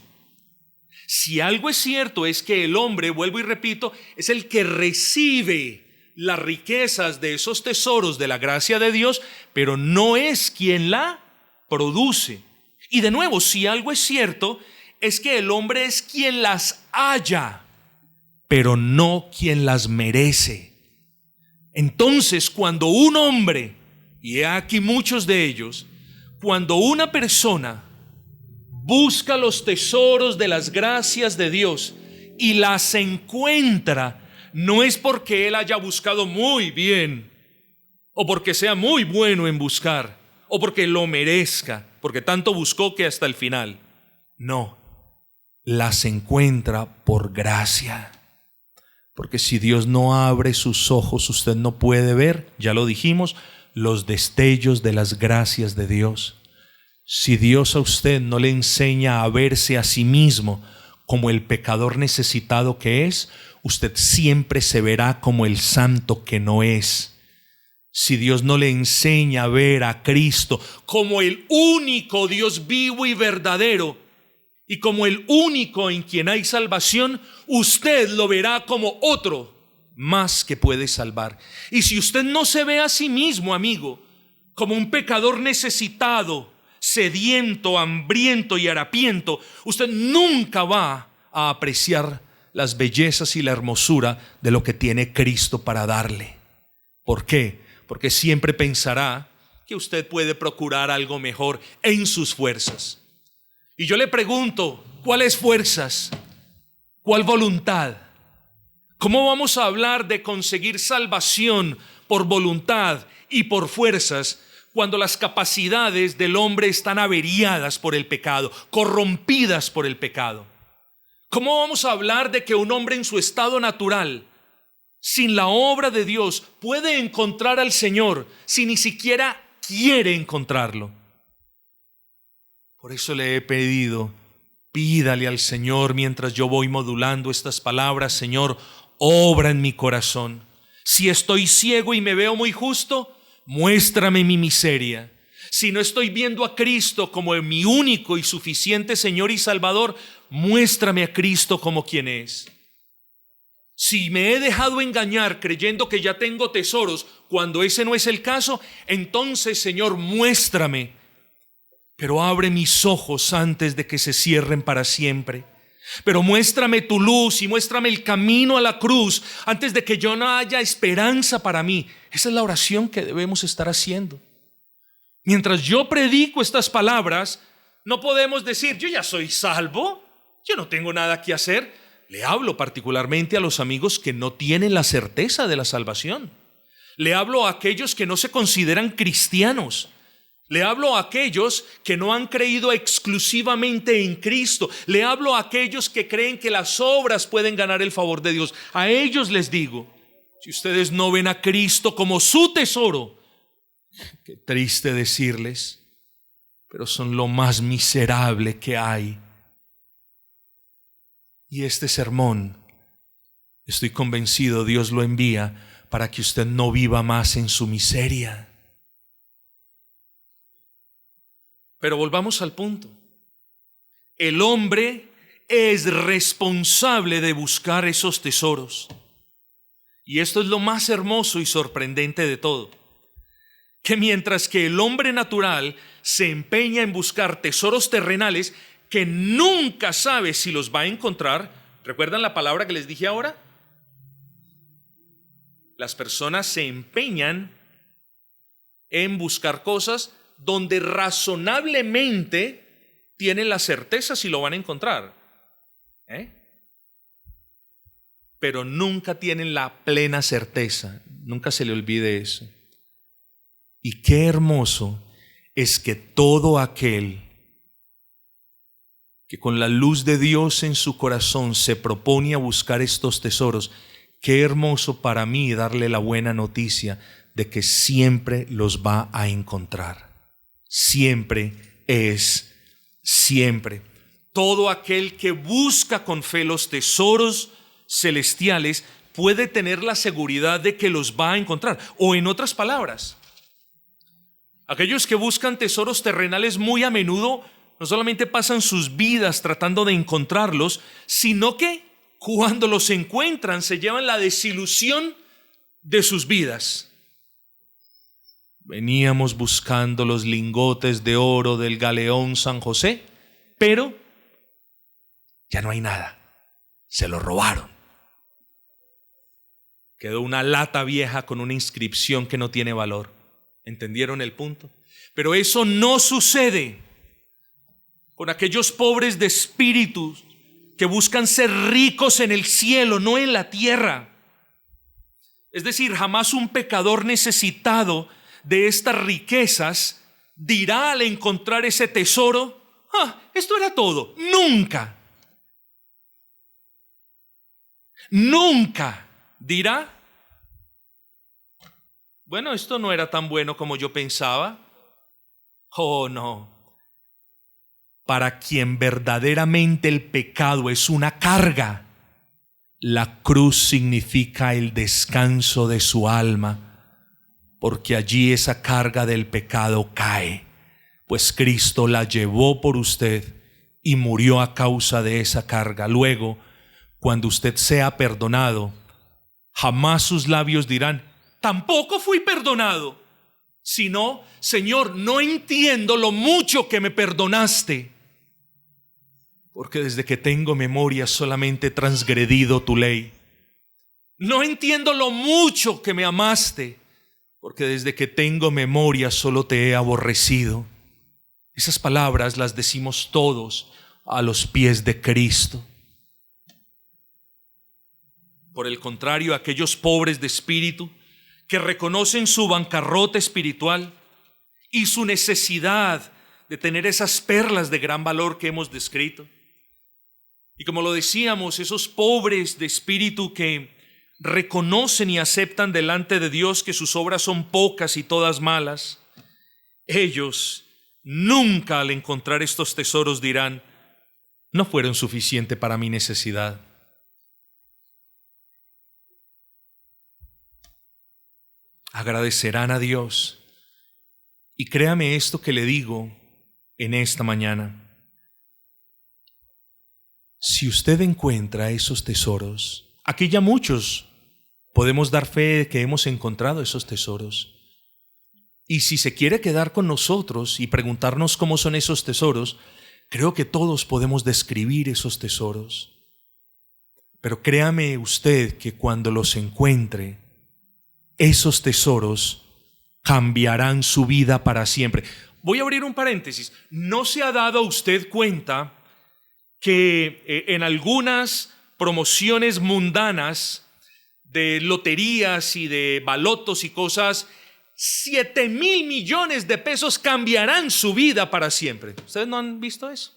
Si algo es cierto, es que el hombre, vuelvo y repito, es el que recibe las riquezas de esos tesoros de la gracia de Dios, pero no es quien la produce. Y de nuevo, si algo es cierto, es que el hombre es quien las halla, pero no quien las merece. Entonces, cuando un hombre, y he aquí muchos de ellos, cuando una persona busca los tesoros de las gracias de Dios y las encuentra, no es porque él haya buscado muy bien, o porque sea muy bueno en buscar, o porque lo merezca, porque tanto buscó que hasta el final. No, las encuentra por gracia. Porque si Dios no abre sus ojos, usted no puede ver, ya lo dijimos, los destellos de las gracias de Dios. Si Dios a usted no le enseña a verse a sí mismo como el pecador necesitado que es, usted siempre se verá como el santo que no es. Si Dios no le enseña a ver a Cristo como el único Dios vivo y verdadero, y como el único en quien hay salvación, usted lo verá como otro más que puede salvar. Y si usted no se ve a sí mismo, amigo, como un pecador necesitado, sediento, hambriento y harapiento, usted nunca va a apreciar las bellezas y la hermosura de lo que tiene Cristo para darle. ¿Por qué? Porque siempre pensará que usted puede procurar algo mejor en sus fuerzas. Y yo le pregunto, ¿cuáles fuerzas? ¿Cuál voluntad? ¿Cómo vamos a hablar de conseguir salvación por voluntad y por fuerzas cuando las capacidades del hombre están averiadas por el pecado, corrompidas por el pecado? ¿Cómo vamos a hablar de que un hombre en su estado natural, sin la obra de Dios, puede encontrar al Señor si ni siquiera quiere encontrarlo? Por eso le he pedido, pídale al Señor mientras yo voy modulando estas palabras: Señor, obra en mi corazón. Si estoy ciego y me veo muy justo, muéstrame mi miseria. Si no estoy viendo a Cristo como mi único y suficiente Señor y Salvador, muéstrame a Cristo como quien es. Si me he dejado engañar creyendo que ya tengo tesoros cuando ese no es el caso, entonces, Señor, muéstrame. Pero abre mis ojos antes de que se cierren para siempre. Pero muéstrame tu luz y muéstrame el camino a la cruz antes de que yo no haya esperanza para mí. Esa es la oración que debemos estar haciendo. Mientras yo predico estas palabras, no podemos decir: yo ya soy salvo, yo no tengo nada que hacer. Le hablo particularmente a los amigos que no tienen la certeza de la salvación. Le hablo a aquellos que no se consideran cristianos. Le hablo a aquellos que no han creído exclusivamente en Cristo. Le hablo a aquellos que creen que las obras pueden ganar el favor de Dios. A ellos les digo: si ustedes no ven a Cristo como su tesoro, qué triste decirles, pero son lo más miserable que hay. Y este sermón, estoy convencido, Dios lo envía para que usted no viva más en su miseria. Pero volvamos al punto. El hombre es responsable de buscar esos tesoros. Y esto es lo más hermoso y sorprendente de todo: que mientras que el hombre natural se empeña en buscar tesoros terrenales que nunca sabe si los va a encontrar, ¿recuerdan la palabra que les dije ahora? Las personas se empeñan en buscar cosas donde razonablemente tienen la certeza si lo van a encontrar, pero nunca tienen la plena certeza. Nunca se le olvide eso. Y qué hermoso es que todo aquel que con la luz de Dios en su corazón se propone a buscar estos tesoros, qué hermoso para mí darle la buena noticia de que siempre los va a encontrar. Siempre es siempre. Todo aquel que busca con fe los tesoros celestiales puede tener la seguridad de que los va a encontrar. O en otras palabras, aquellos que buscan tesoros terrenales muy a menudo no solamente pasan sus vidas tratando de encontrarlos, sino que cuando los encuentran se llevan la desilusión de sus vidas. Veníamos buscando los lingotes de oro del galeón San José, pero ya no hay nada. Se lo robaron. Quedó una lata vieja con una inscripción que no tiene valor. ¿Entendieron el punto? Pero eso no sucede con aquellos pobres de espíritu que buscan ser ricos en el cielo, no en la tierra. Es decir, jamás un pecador necesitado de estas riquezas dirá al encontrar ese tesoro: esto era todo. Nunca. Nunca dirá: bueno, esto no era tan bueno como yo pensaba. Oh, no. Para quien verdaderamente el pecado es una carga, la cruz significa el descanso de su alma, porque allí esa carga del pecado cae, pues Cristo la llevó por usted y murió a causa de esa carga. Luego, cuando usted sea perdonado, jamás sus labios dirán: tampoco fui perdonado, sino: Señor, no entiendo lo mucho que me perdonaste, porque desde que tengo memoria solamente he transgredido tu ley. No entiendo lo mucho que me amaste, porque desde que tengo memoria solo te he aborrecido. Esas palabras las decimos todos a los pies de Cristo. Por el contrario, aquellos pobres de espíritu que reconocen su bancarrota espiritual y su necesidad de tener esas perlas de gran valor que hemos descrito. Y como lo decíamos, esos pobres de espíritu que reconocen y aceptan delante de Dios que sus obras son pocas y todas malas, ellos nunca al encontrar estos tesoros dirán: no fueron suficientes para mi necesidad. Agradecerán a Dios. Y créame esto que le digo en esta mañana: si usted encuentra esos tesoros, aquí ya muchos podemos dar fe de que hemos encontrado esos tesoros. Y si se quiere quedar con nosotros y preguntarnos cómo son esos tesoros, creo que todos podemos describir esos tesoros. Pero créame usted que cuando los encuentre, esos tesoros cambiarán su vida para siempre. Voy a abrir un paréntesis. ¿No se ha dado usted cuenta que en algunas promociones mundanas de loterías y de balotos y cosas, 7,000 millones de pesos cambiarán su vida para siempre? ¿Ustedes no han visto eso?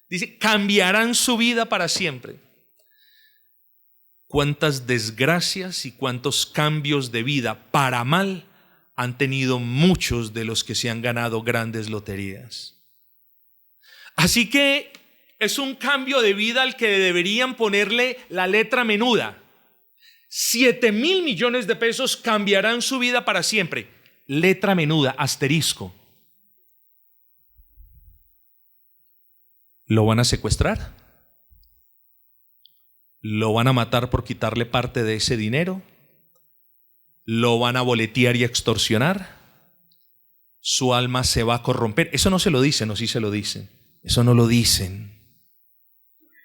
Dice, cambiarán su vida para siempre. ¿Cuántas desgracias y cuántos cambios de vida para mal han tenido muchos de los que se han ganado grandes loterías? Así que es un cambio de vida al que deberían ponerle la letra menuda. 7,000 millones de pesos cambiarán su vida para siempre. Letra menuda, asterisco. ¿Lo van a secuestrar? ¿Lo van a matar por quitarle parte de ese dinero? ¿Lo van a boletear y extorsionar? ¿Su alma se va a corromper? Eso no se lo dicen, o sí se lo dicen. Eso no lo dicen.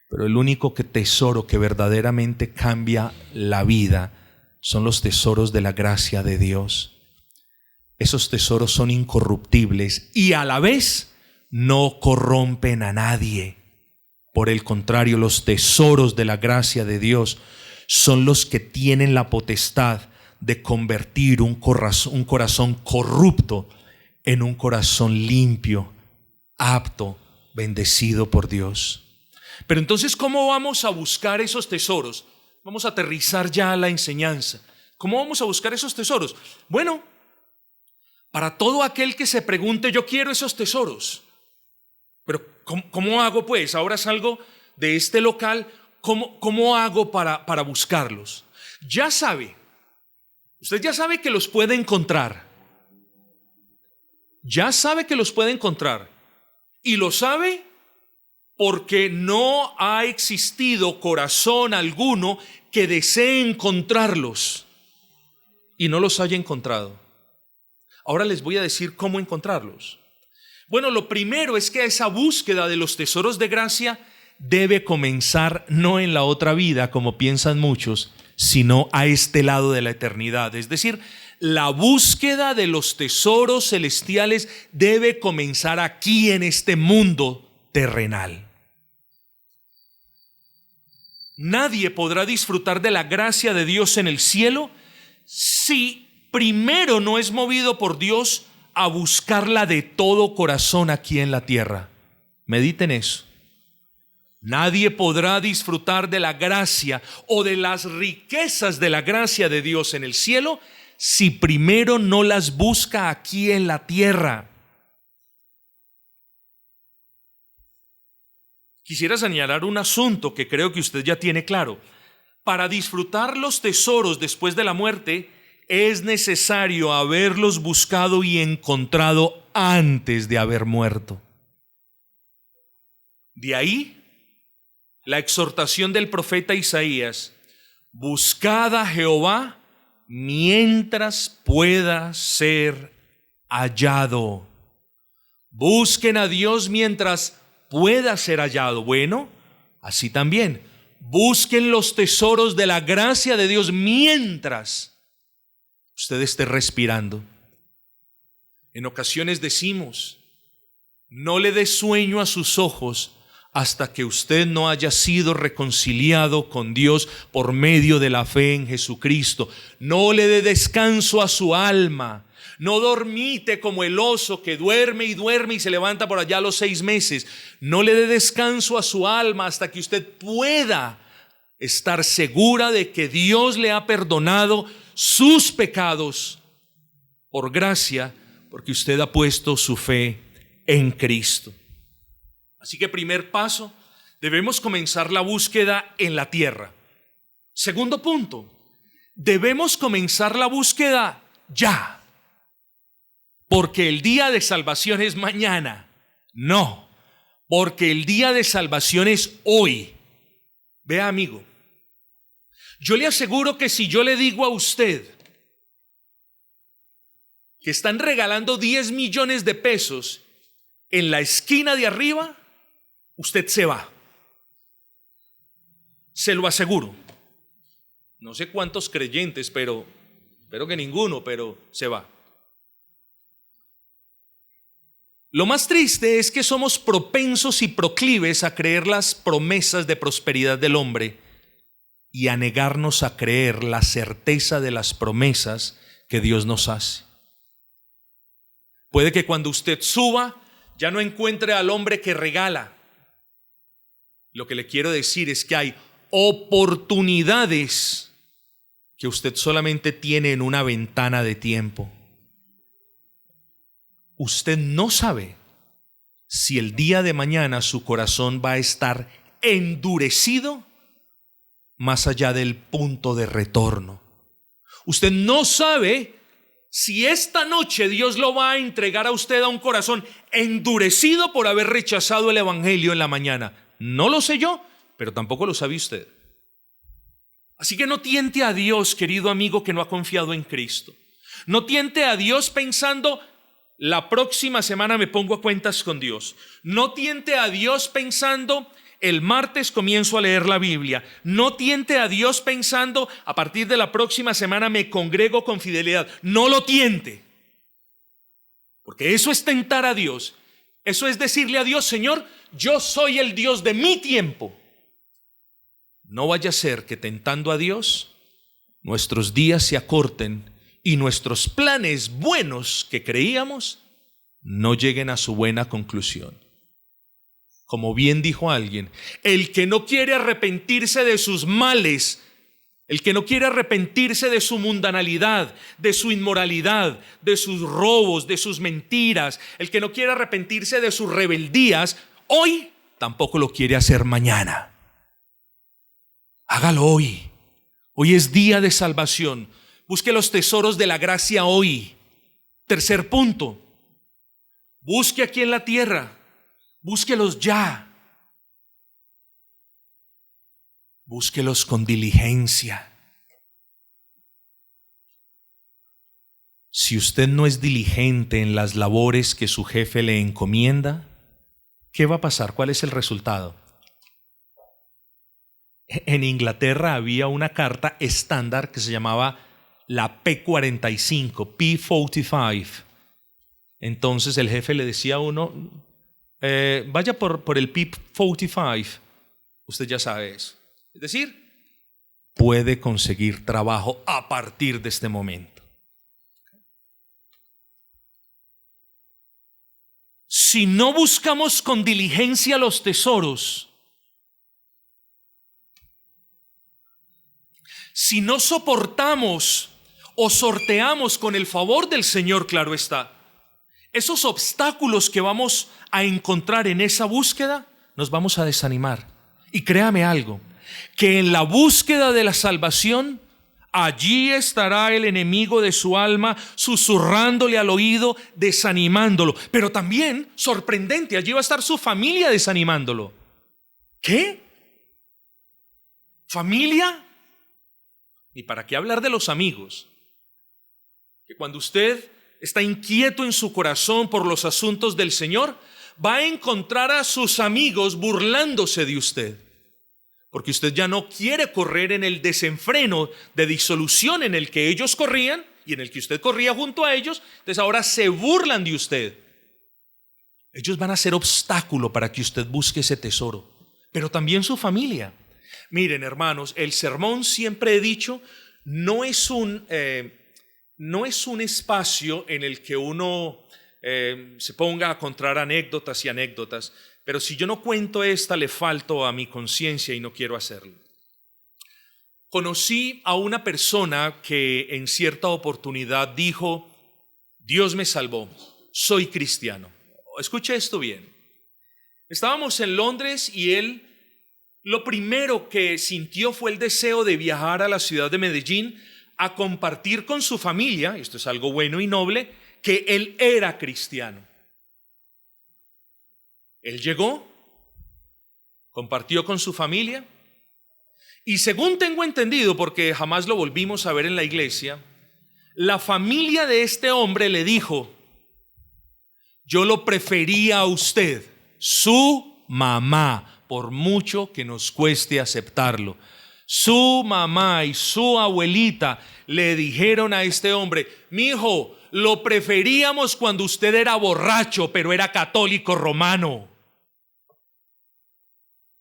Pero el único tesoro que verdaderamente cambia la vida son los tesoros de la gracia de Dios. Esos tesoros son incorruptibles y a la vez no corrompen a nadie. Por el contrario, los tesoros de la gracia de Dios son los que tienen la potestad de convertir un corazón corrupto en un corazón limpio, apto, bendecido por Dios. Pero entonces, ¿cómo vamos a buscar esos tesoros? Vamos a aterrizar ya la enseñanza. ¿Cómo vamos a buscar esos tesoros? Bueno, para todo aquel que se pregunte, yo quiero esos tesoros, pero ¿cómo hago pues? Ahora salgo de este local, ¿cómo hago para buscarlos? Ya sabe, usted ya sabe que los puede encontrar. Ya sabe que los puede encontrar. Y lo sabe porque no ha existido corazón alguno que desee encontrarlos y no los haya encontrado. Ahora les voy a decir cómo encontrarlos. Bueno, lo primero es que esa búsqueda de los tesoros de gracia debe comenzar no en la otra vida, como piensan muchos, sino a este lado de la eternidad. Es decir, la búsqueda de los tesoros celestiales debe comenzar aquí en este mundo terrenal. Nadie podrá disfrutar de la gracia de Dios en el cielo si primero no es movido por Dios a buscarla de todo corazón aquí en la tierra. Mediten eso. Nadie podrá disfrutar de la gracia o de las riquezas de la gracia de Dios en el cielo si primero no las busca aquí en la tierra. Quisiera señalar un asunto que creo que usted ya tiene claro. Para disfrutar los tesoros después de la muerte, es necesario haberlos buscado y encontrado antes de haber muerto. De ahí la exhortación del profeta Isaías: buscad a Jehová mientras pueda ser hallado. Busquen a Dios mientras pueda ser hallado. Bueno, así también, busquen los tesoros de la gracia de Dios mientras usted esté respirando. En ocasiones decimos: no le dé sueño a sus ojos hasta que usted no haya sido reconciliado con Dios por medio de la fe en Jesucristo. No le dé descanso a su alma. No dormite como el oso que duerme y se levanta por allá a los 6 meses. No le dé descanso a su alma hasta que usted pueda estar segura de que Dios le ha perdonado sus pecados por gracia, porque usted ha puesto su fe en Cristo. Así que primer paso, debemos comenzar la búsqueda en la tierra. Segundo punto, debemos comenzar la búsqueda ya, porque el día de salvación es mañana. No, porque el día de salvación es hoy. Vea, amigo, yo le aseguro que si yo le digo a usted que están regalando 10 millones de pesos en la esquina de arriba, usted se va. Se lo aseguro. No sé cuántos creyentes, pero espero que ninguno, pero se va. Lo más triste es que somos propensos y proclives a creer las promesas de prosperidad del hombre y a negarnos a creer la certeza de las promesas que Dios nos hace. Puede que cuando usted suba ya no encuentre al hombre que regala. Lo que le quiero decir es que hay oportunidades que usted solamente tiene en una ventana de tiempo. Usted no sabe si el día de mañana su corazón va a estar endurecido más allá del punto de retorno. Usted no sabe si esta noche Dios lo va a entregar a usted a un corazón endurecido por haber rechazado el evangelio en la mañana. No lo sé yo, pero tampoco lo sabe usted. Así que no tiente a Dios, querido amigo que no ha confiado en Cristo. No tiente a Dios pensando, la próxima semana me pongo a cuentas con Dios. No tiente a Dios pensando, el martes comienzo a leer la Biblia. No tiente a Dios pensando, a partir de la próxima semana me congrego con fidelidad. No lo tiente. Porque eso es tentar a Dios. Eso es decirle a Dios, Señor, yo soy el Dios de mi tiempo. No vaya a ser que tentando a Dios, nuestros días se acorten y nuestros planes buenos que creíamos no lleguen a su buena conclusión. Como bien dijo alguien, el que no quiere arrepentirse de sus males, el que no quiere arrepentirse de su mundanalidad, de su inmoralidad, de sus robos, de sus mentiras, el que no quiere arrepentirse de sus rebeldías, hoy tampoco lo quiere hacer mañana. Hágalo hoy. Hoy es día de salvación. Busque los tesoros de la gracia hoy. Tercer punto, busque aquí en la tierra. Búsquelos ya. Búsquelos con diligencia. Si usted no es diligente en las labores que su jefe le encomienda, ¿qué va a pasar? ¿Cuál es el resultado? En Inglaterra había una carta estándar que se llamaba la P45, P45. Entonces el jefe le decía a uno, vaya por el P45. Usted ya sabe eso. Es decir, puede conseguir trabajo a partir de este momento. Si no buscamos con diligencia los tesoros, si no soportamos o sorteamos con el favor del Señor, claro está, esos obstáculos que vamos a encontrar en esa búsqueda, nos vamos a desanimar. Y créame algo, que en la búsqueda de la salvación, allí estará el enemigo de su alma susurrándole al oído, desanimándolo. Pero también, sorprendente, allí va a estar su familia desanimándolo. ¿Qué? ¿Familia? ¿Y para qué hablar de los amigos? Que cuando usted está inquieto en su corazón por los asuntos del Señor, va a encontrar a sus amigos burlándose de usted. Porque usted ya no quiere correr en el desenfreno de disolución en el que ellos corrían y en el que usted corría junto a ellos. Entonces ahora se burlan de usted. Ellos van a ser obstáculo para que usted busque ese tesoro, pero también su familia. Miren, hermanos, el sermón, siempre he dicho, no es un espacio en el que uno se ponga a contar anécdotas y anécdotas, pero si yo no cuento esta, le falto a mi conciencia y no quiero hacerlo. Conocí a una persona que en cierta oportunidad dijo: Dios me salvó, soy cristiano. Escuche esto bien. Estábamos en Londres y él lo primero que sintió fue el deseo de viajar a la ciudad de Medellín a compartir con su familia, esto es algo bueno y noble, que él era cristiano. Él llegó, compartió con su familia y, según tengo entendido, porque jamás lo volvimos a ver en la iglesia, la familia de este hombre le dijo: yo lo prefería a usted, su mamá, por mucho que nos cueste aceptarlo. Su mamá y su abuelita le dijeron a este hombre: mi hijo, lo preferíamos cuando usted era borracho, pero era católico romano.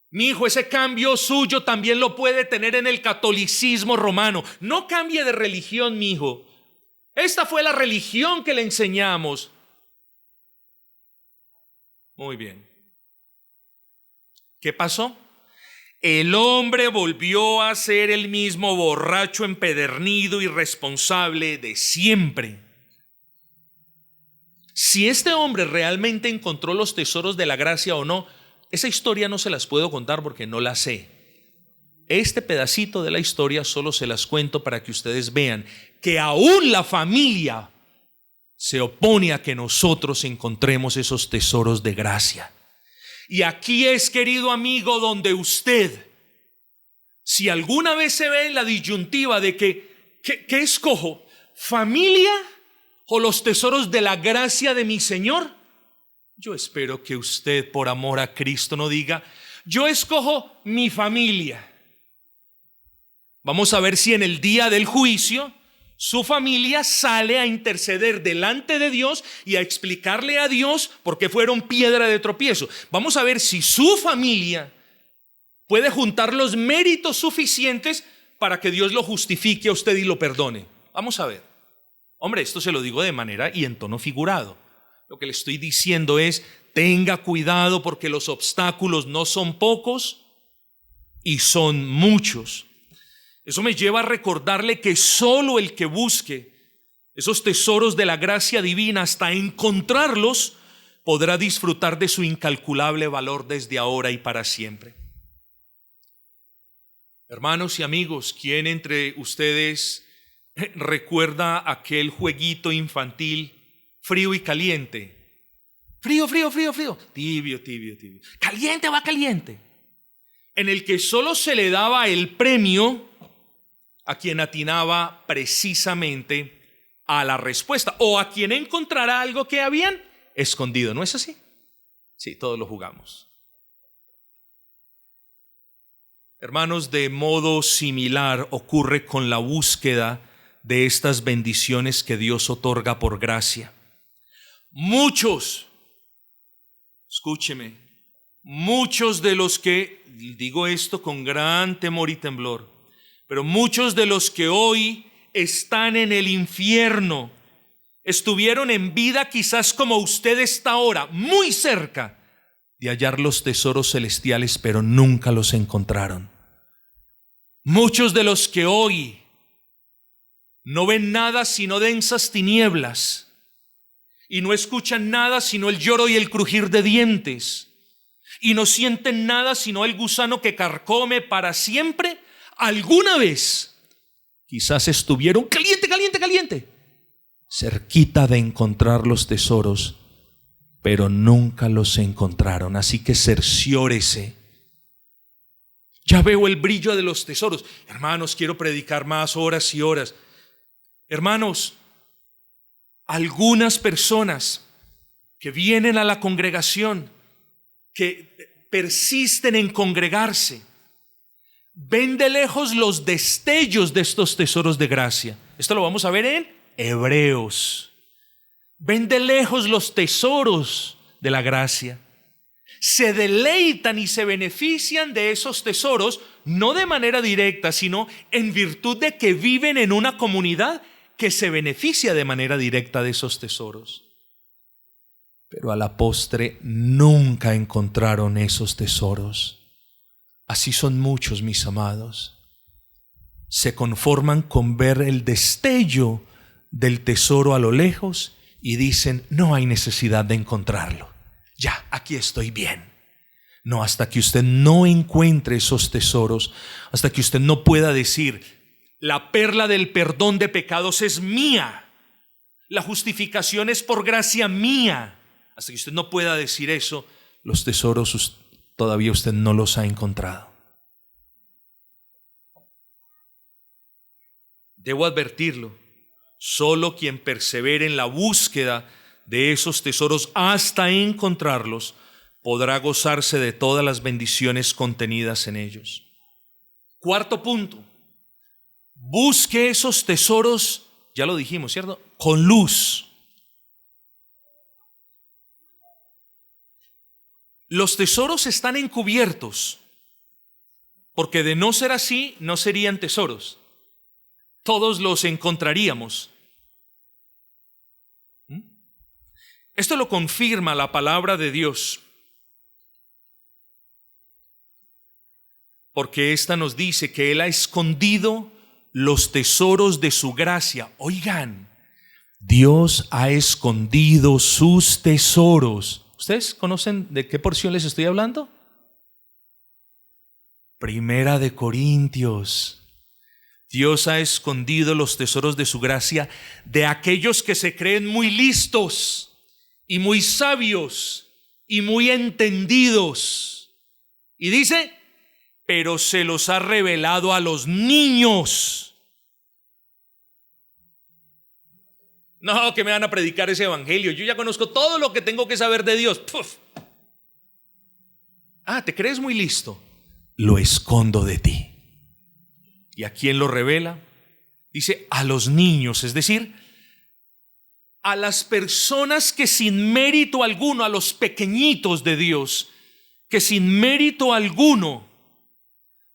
Mi hijo, ese cambio suyo también lo puede tener en el catolicismo romano. No cambie de religión, mi hijo. Esta fue la religión que le enseñamos. Muy bien. ¿Qué pasó? El hombre volvió a ser el mismo borracho, empedernido, irresponsable de siempre. Si este hombre realmente encontró los tesoros de la gracia o no, esa historia no se las puedo contar porque no la sé. Este pedacito de la historia solo se las cuento para que ustedes vean que aún la familia se opone a que nosotros encontremos esos tesoros de gracia. Y aquí es, querido amigo, donde usted, si alguna vez se ve en la disyuntiva de ¿qué escojo? ¿Familia o los tesoros de la gracia de mi Señor? Yo espero que usted, por amor a Cristo, no diga: yo escojo mi familia. Vamos a ver si en el día del juicio su familia sale a interceder delante de Dios y a explicarle a Dios por qué fueron piedra de tropiezo. Vamos a ver si su familia puede juntar los méritos suficientes para que Dios lo justifique a usted y lo perdone. Vamos a ver. Hombre, esto se lo digo de manera y en tono figurado. Lo que le estoy diciendo es: tenga cuidado, porque los obstáculos no son pocos y son muchos. Eso me lleva a recordarle que solo el que busque esos tesoros de la gracia divina hasta encontrarlos podrá disfrutar de su incalculable valor desde ahora y para siempre. Hermanos y amigos, ¿quién entre ustedes recuerda aquel jueguito infantil frío y caliente? Frío, frío, frío, frío. Tibio, tibio, tibio. Caliente, va caliente. En el que solo se le daba el premio a quien atinaba precisamente a la respuesta, o a quien encontrara algo que habían escondido. ¿No es así? Sí, todos lo jugamos. Hermanos, de modo similar ocurre con la búsqueda de estas bendiciones que Dios otorga por gracia. Muchos, escúcheme, muchos de los que, digo esto con gran temor y temblor, pero muchos de los que hoy están en el infierno estuvieron en vida quizás como usted está ahora, muy cerca de hallar los tesoros celestiales, pero nunca los encontraron. Muchos de los que hoy no ven nada sino densas tinieblas y no escuchan nada sino el lloro y el crujir de dientes y no sienten nada sino el gusano que carcome para siempre, alguna vez quizás estuvieron caliente, cerquita de encontrar los tesoros, pero nunca los encontraron. Así que cerciórese. Ya veo el brillo de los tesoros. Hermanos, quiero predicar más horas y horas. Hermanos, algunas personas que vienen a la congregación, que persisten en congregarse, ven de lejos los destellos de estos tesoros de gracia. Esto lo vamos a ver en Hebreos. Ven de lejos los tesoros de la gracia. Se deleitan y se benefician de esos tesoros, no de manera directa, sino en virtud de que viven en una comunidad que se beneficia de manera directa de esos tesoros. Pero a la postre nunca encontraron esos tesoros. Así son muchos, mis amados. Se conforman con ver el destello del tesoro a lo lejos y dicen, no hay necesidad de encontrarlo. Ya, aquí estoy bien. No, hasta que usted no encuentre esos tesoros, hasta que usted no pueda decir, la perla del perdón de pecados es mía, la justificación es por gracia mía, hasta que usted no pueda decir eso, los tesoros todavía usted no los ha encontrado. Debo advertirlo, solo quien persevere en la búsqueda de esos tesoros hasta encontrarlos podrá gozarse de todas las bendiciones contenidas en ellos. Cuarto punto, busque esos tesoros, ya lo dijimos, ¿cierto? Con luz. Los tesoros están encubiertos, porque de no ser así, no serían tesoros. Todos los encontraríamos. Esto lo confirma la palabra de Dios, porque esta nos dice que Él ha escondido los tesoros de su gracia. Oigan, Dios ha escondido sus tesoros. ¿Ustedes conocen de qué porción les estoy hablando? Primera de Corintios. Dios ha escondido los tesoros de su gracia de aquellos que se creen muy listos y muy sabios y muy entendidos. Y dice, pero se los ha revelado a los niños. No, que me van a predicar ese evangelio. Yo ya conozco todo lo que tengo que saber de Dios. ¡Puf! Ah, ¿te crees muy listo? Lo escondo de ti. ¿Y a quién lo revela? Dice, a los niños, es decir, a las personas que sin mérito alguno, a los pequeñitos de Dios, que sin mérito alguno,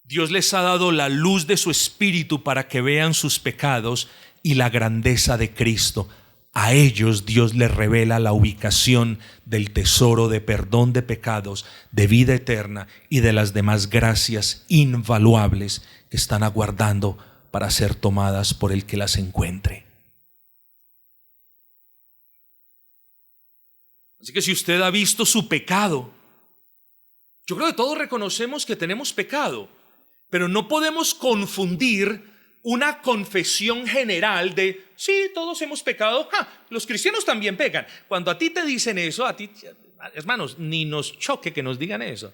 Dios les ha dado la luz de su espíritu para que vean sus pecados y la grandeza de Cristo. A ellos Dios les revela la ubicación del tesoro de perdón de pecados, de vida eterna y de las demás gracias invaluables que están aguardando para ser tomadas por el que las encuentre. Así que si usted ha visto su pecado, yo creo que todos reconocemos que tenemos pecado, pero no podemos confundir una confesión general de, sí, todos hemos pecado, los cristianos también pecan. Cuando a ti te dicen eso, a ti, hermanos, ni nos choque que nos digan eso.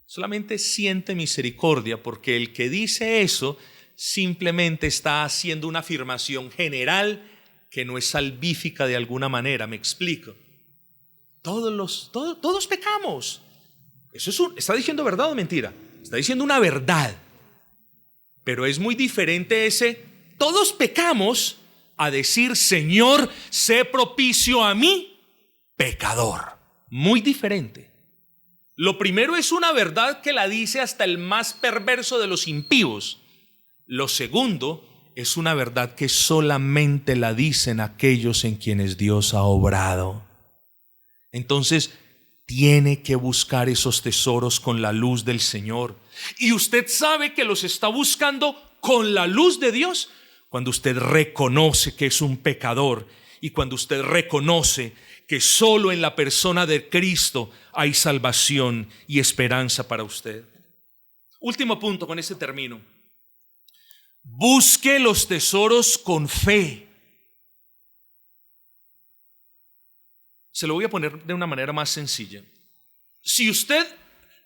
Solamente siente misericordia, porque el que dice eso simplemente está haciendo una afirmación general que no es salvífica de alguna manera. Me explico. Todos pecamos. Eso ¿está diciendo verdad o mentira? Está diciendo una verdad. Pero es muy diferente ese todos pecamos a decir, Señor, sé propicio a mí, pecador. Muy diferente. Lo primero es una verdad que la dice hasta el más perverso de los impíos. Lo segundo es una verdad que solamente la dicen aquellos en quienes Dios ha obrado. Entonces, tiene que buscar esos tesoros con la luz del Señor. Y usted sabe que los está buscando con la luz de Dios cuando usted reconoce que es un pecador y cuando usted reconoce que solo en la persona de Cristo hay salvación y esperanza para usted. Último punto, con este termino. Busque los tesoros con fe. Se lo voy a poner de una manera más sencilla. Si usted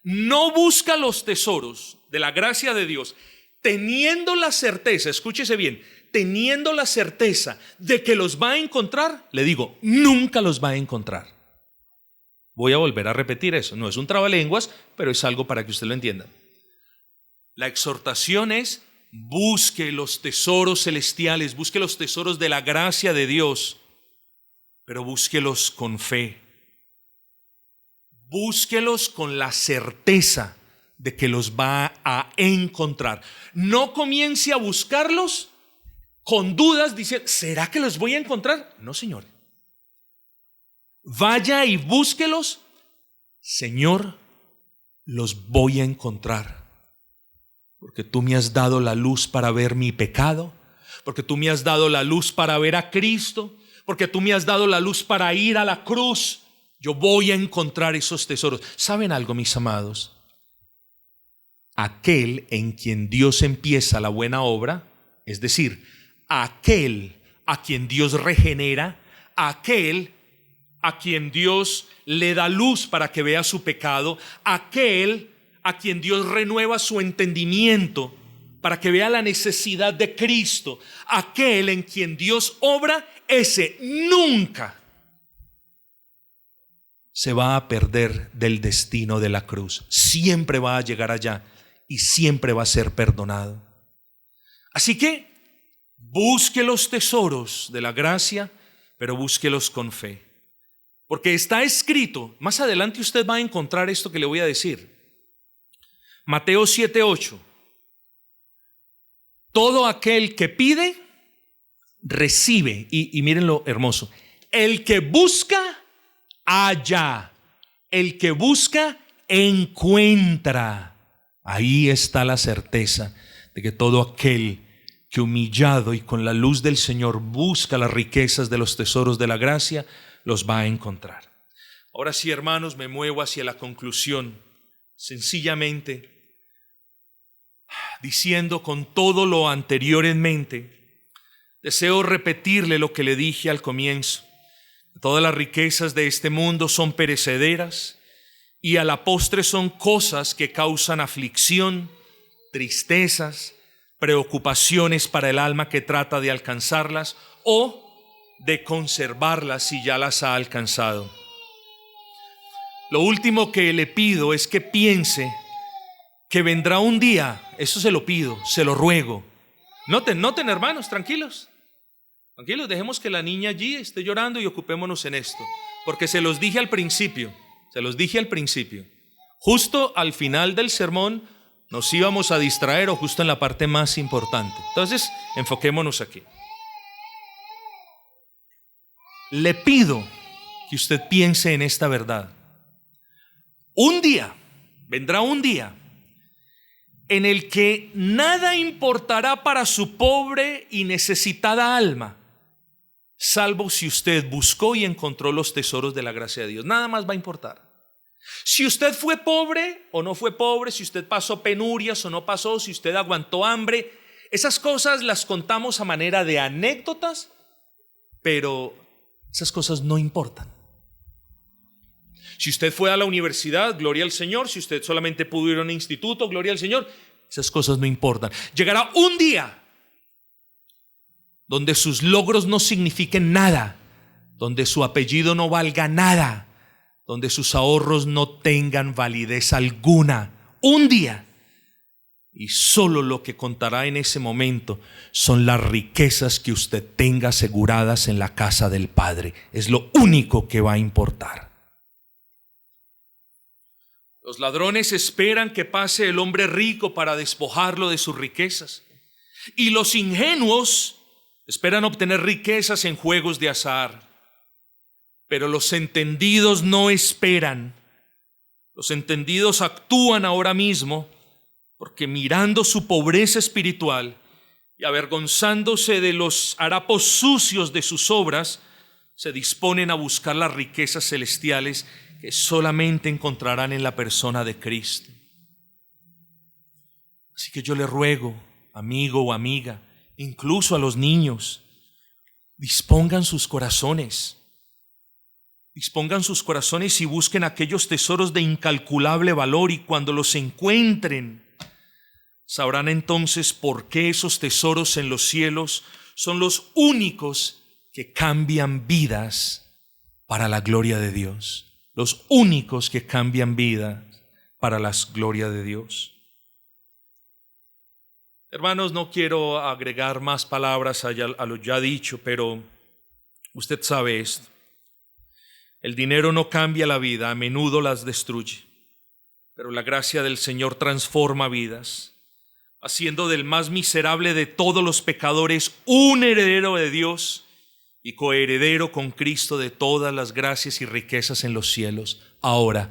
no busca los tesoros de la gracia de Dios, teniendo la certeza, escúchese bien, teniendo la certeza de que los va a encontrar, le digo, nunca los va a encontrar. Voy a volver a repetir eso. No es un trabalenguas, pero es algo para que usted lo entienda. La exhortación es, busque los tesoros celestiales, busque los tesoros de la gracia de Dios, pero búsquelos con fe. búsquelos con la certeza de que los va a encontrar. No comience a buscarlos con dudas, dice, ¿será que los voy a encontrar? No, Señor. Vaya y búsquelos. Señor, los voy a encontrar. Porque tú me has dado la luz para ver mi pecado. Porque tú me has dado la luz para ver a Cristo. Porque tú me has dado la luz para ir a la cruz. Yo voy a encontrar esos tesoros. ¿Saben algo, mis amados? Aquel en quien Dios empieza la buena obra, es decir, aquel a quien Dios regenera, aquel a quien Dios le da luz para que vea su pecado, aquel a quien Dios renueva su entendimiento para que vea la necesidad de Cristo, aquel en quien Dios obra, ese nunca se va a perder del destino de la cruz. Siempre va a llegar allá y siempre va a ser perdonado. Así que busque los tesoros de la gracia, pero búsquelos con fe. Porque está escrito, más adelante usted va a encontrar esto que le voy a decir. Mateo 7:8. Todo aquel que pide, recibe. Y miren lo hermoso. El que busca, halla. El que busca, encuentra. Ahí está la certeza de que todo aquel que humillado y con la luz del Señor busca las riquezas de los tesoros de la gracia, los va a encontrar. Ahora sí, hermanos, me muevo hacia la conclusión, sencillamente diciendo con todo lo anterior en mente, deseo repetirle lo que le dije al comienzo. Todas las riquezas de este mundo son perecederas y a la postre son cosas que causan aflicción, tristezas, preocupaciones para el alma que trata de alcanzarlas o de conservarlas si ya las ha alcanzado. Lo último que le pido es que piense que vendrá un día, eso se lo pido, se lo ruego. Noten hermanos, tranquilos, dejemos que la niña allí esté llorando y ocupémonos en esto, porque se los dije al principio, justo al final del sermón nos íbamos a distraer o justo en la parte más importante. Entonces, enfoquémonos aquí. Le pido que usted piense en esta verdad. Vendrá un día en el que nada importará para su pobre y necesitada alma, salvo si usted buscó y encontró los tesoros de la gracia de Dios. Nada más va a importar. Si usted fue pobre o no fue pobre, si usted pasó penurias o no pasó, si usted aguantó hambre, esas cosas las contamos a manera de anécdotas, pero esas cosas no importan. Si usted fue a la universidad, gloria al Señor. Si usted solamente pudo ir a un instituto, gloria al Señor. Esas cosas no importan. Llegará un día donde sus logros no signifiquen nada, donde su apellido no valga nada, donde sus ahorros no tengan validez alguna. Un día. Y solo lo que contará en ese momento son las riquezas que usted tenga aseguradas en la casa del Padre. Es lo único que va a importar. Los ladrones esperan que pase el hombre rico para despojarlo de sus riquezas. Y los ingenuos esperan obtener riquezas en juegos de azar. Pero los entendidos no esperan. Los entendidos actúan ahora mismo porque mirando su pobreza espiritual y avergonzándose de los harapos sucios de sus obras, se disponen a buscar las riquezas celestiales que solamente encontrarán en la persona de Cristo. Así que yo le ruego, amigo o amiga, incluso a los niños, dispongan sus corazones y busquen aquellos tesoros de incalculable valor, y cuando los encuentren, sabrán entonces por qué esos tesoros en los cielos son los únicos que cambian vidas para la gloria de Dios. Los únicos que cambian vidas para la gloria de Dios. Hermanos, no quiero agregar más palabras a lo ya dicho, pero usted sabe esto. El dinero no cambia la vida, a menudo las destruye. Pero la gracia del Señor transforma vidas, haciendo del más miserable de todos los pecadores un heredero de Dios y coheredero con Cristo de todas las gracias y riquezas en los cielos. Ahora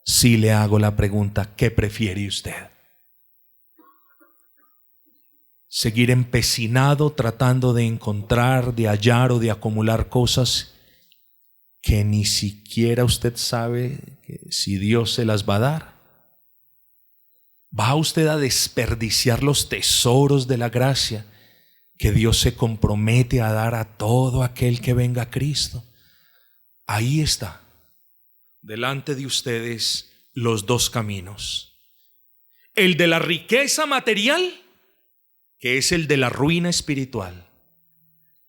sí le hago la pregunta, ¿qué prefiere usted? ¿Seguir empecinado tratando de encontrar, de hallar o de acumular cosas que ni siquiera usted sabe si Dios se las va a dar? ¿Va usted a desperdiciar los tesoros de la gracia que Dios se compromete a dar a todo aquel que venga a Cristo? Ahí está, delante de ustedes, los dos caminos. El de la riqueza material, que es el de la ruina espiritual,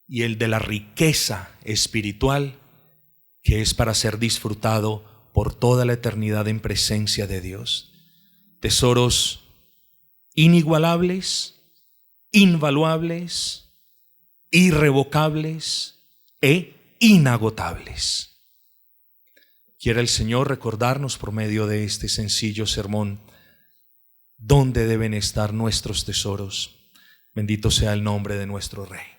y el de la riqueza espiritual, que es para ser disfrutado por toda la eternidad en presencia de Dios. Tesoros inigualables, invaluables, irrevocables e inagotables. Quiera el Señor recordarnos por medio de este sencillo sermón dónde deben estar nuestros tesoros. Bendito sea el nombre de nuestro Rey.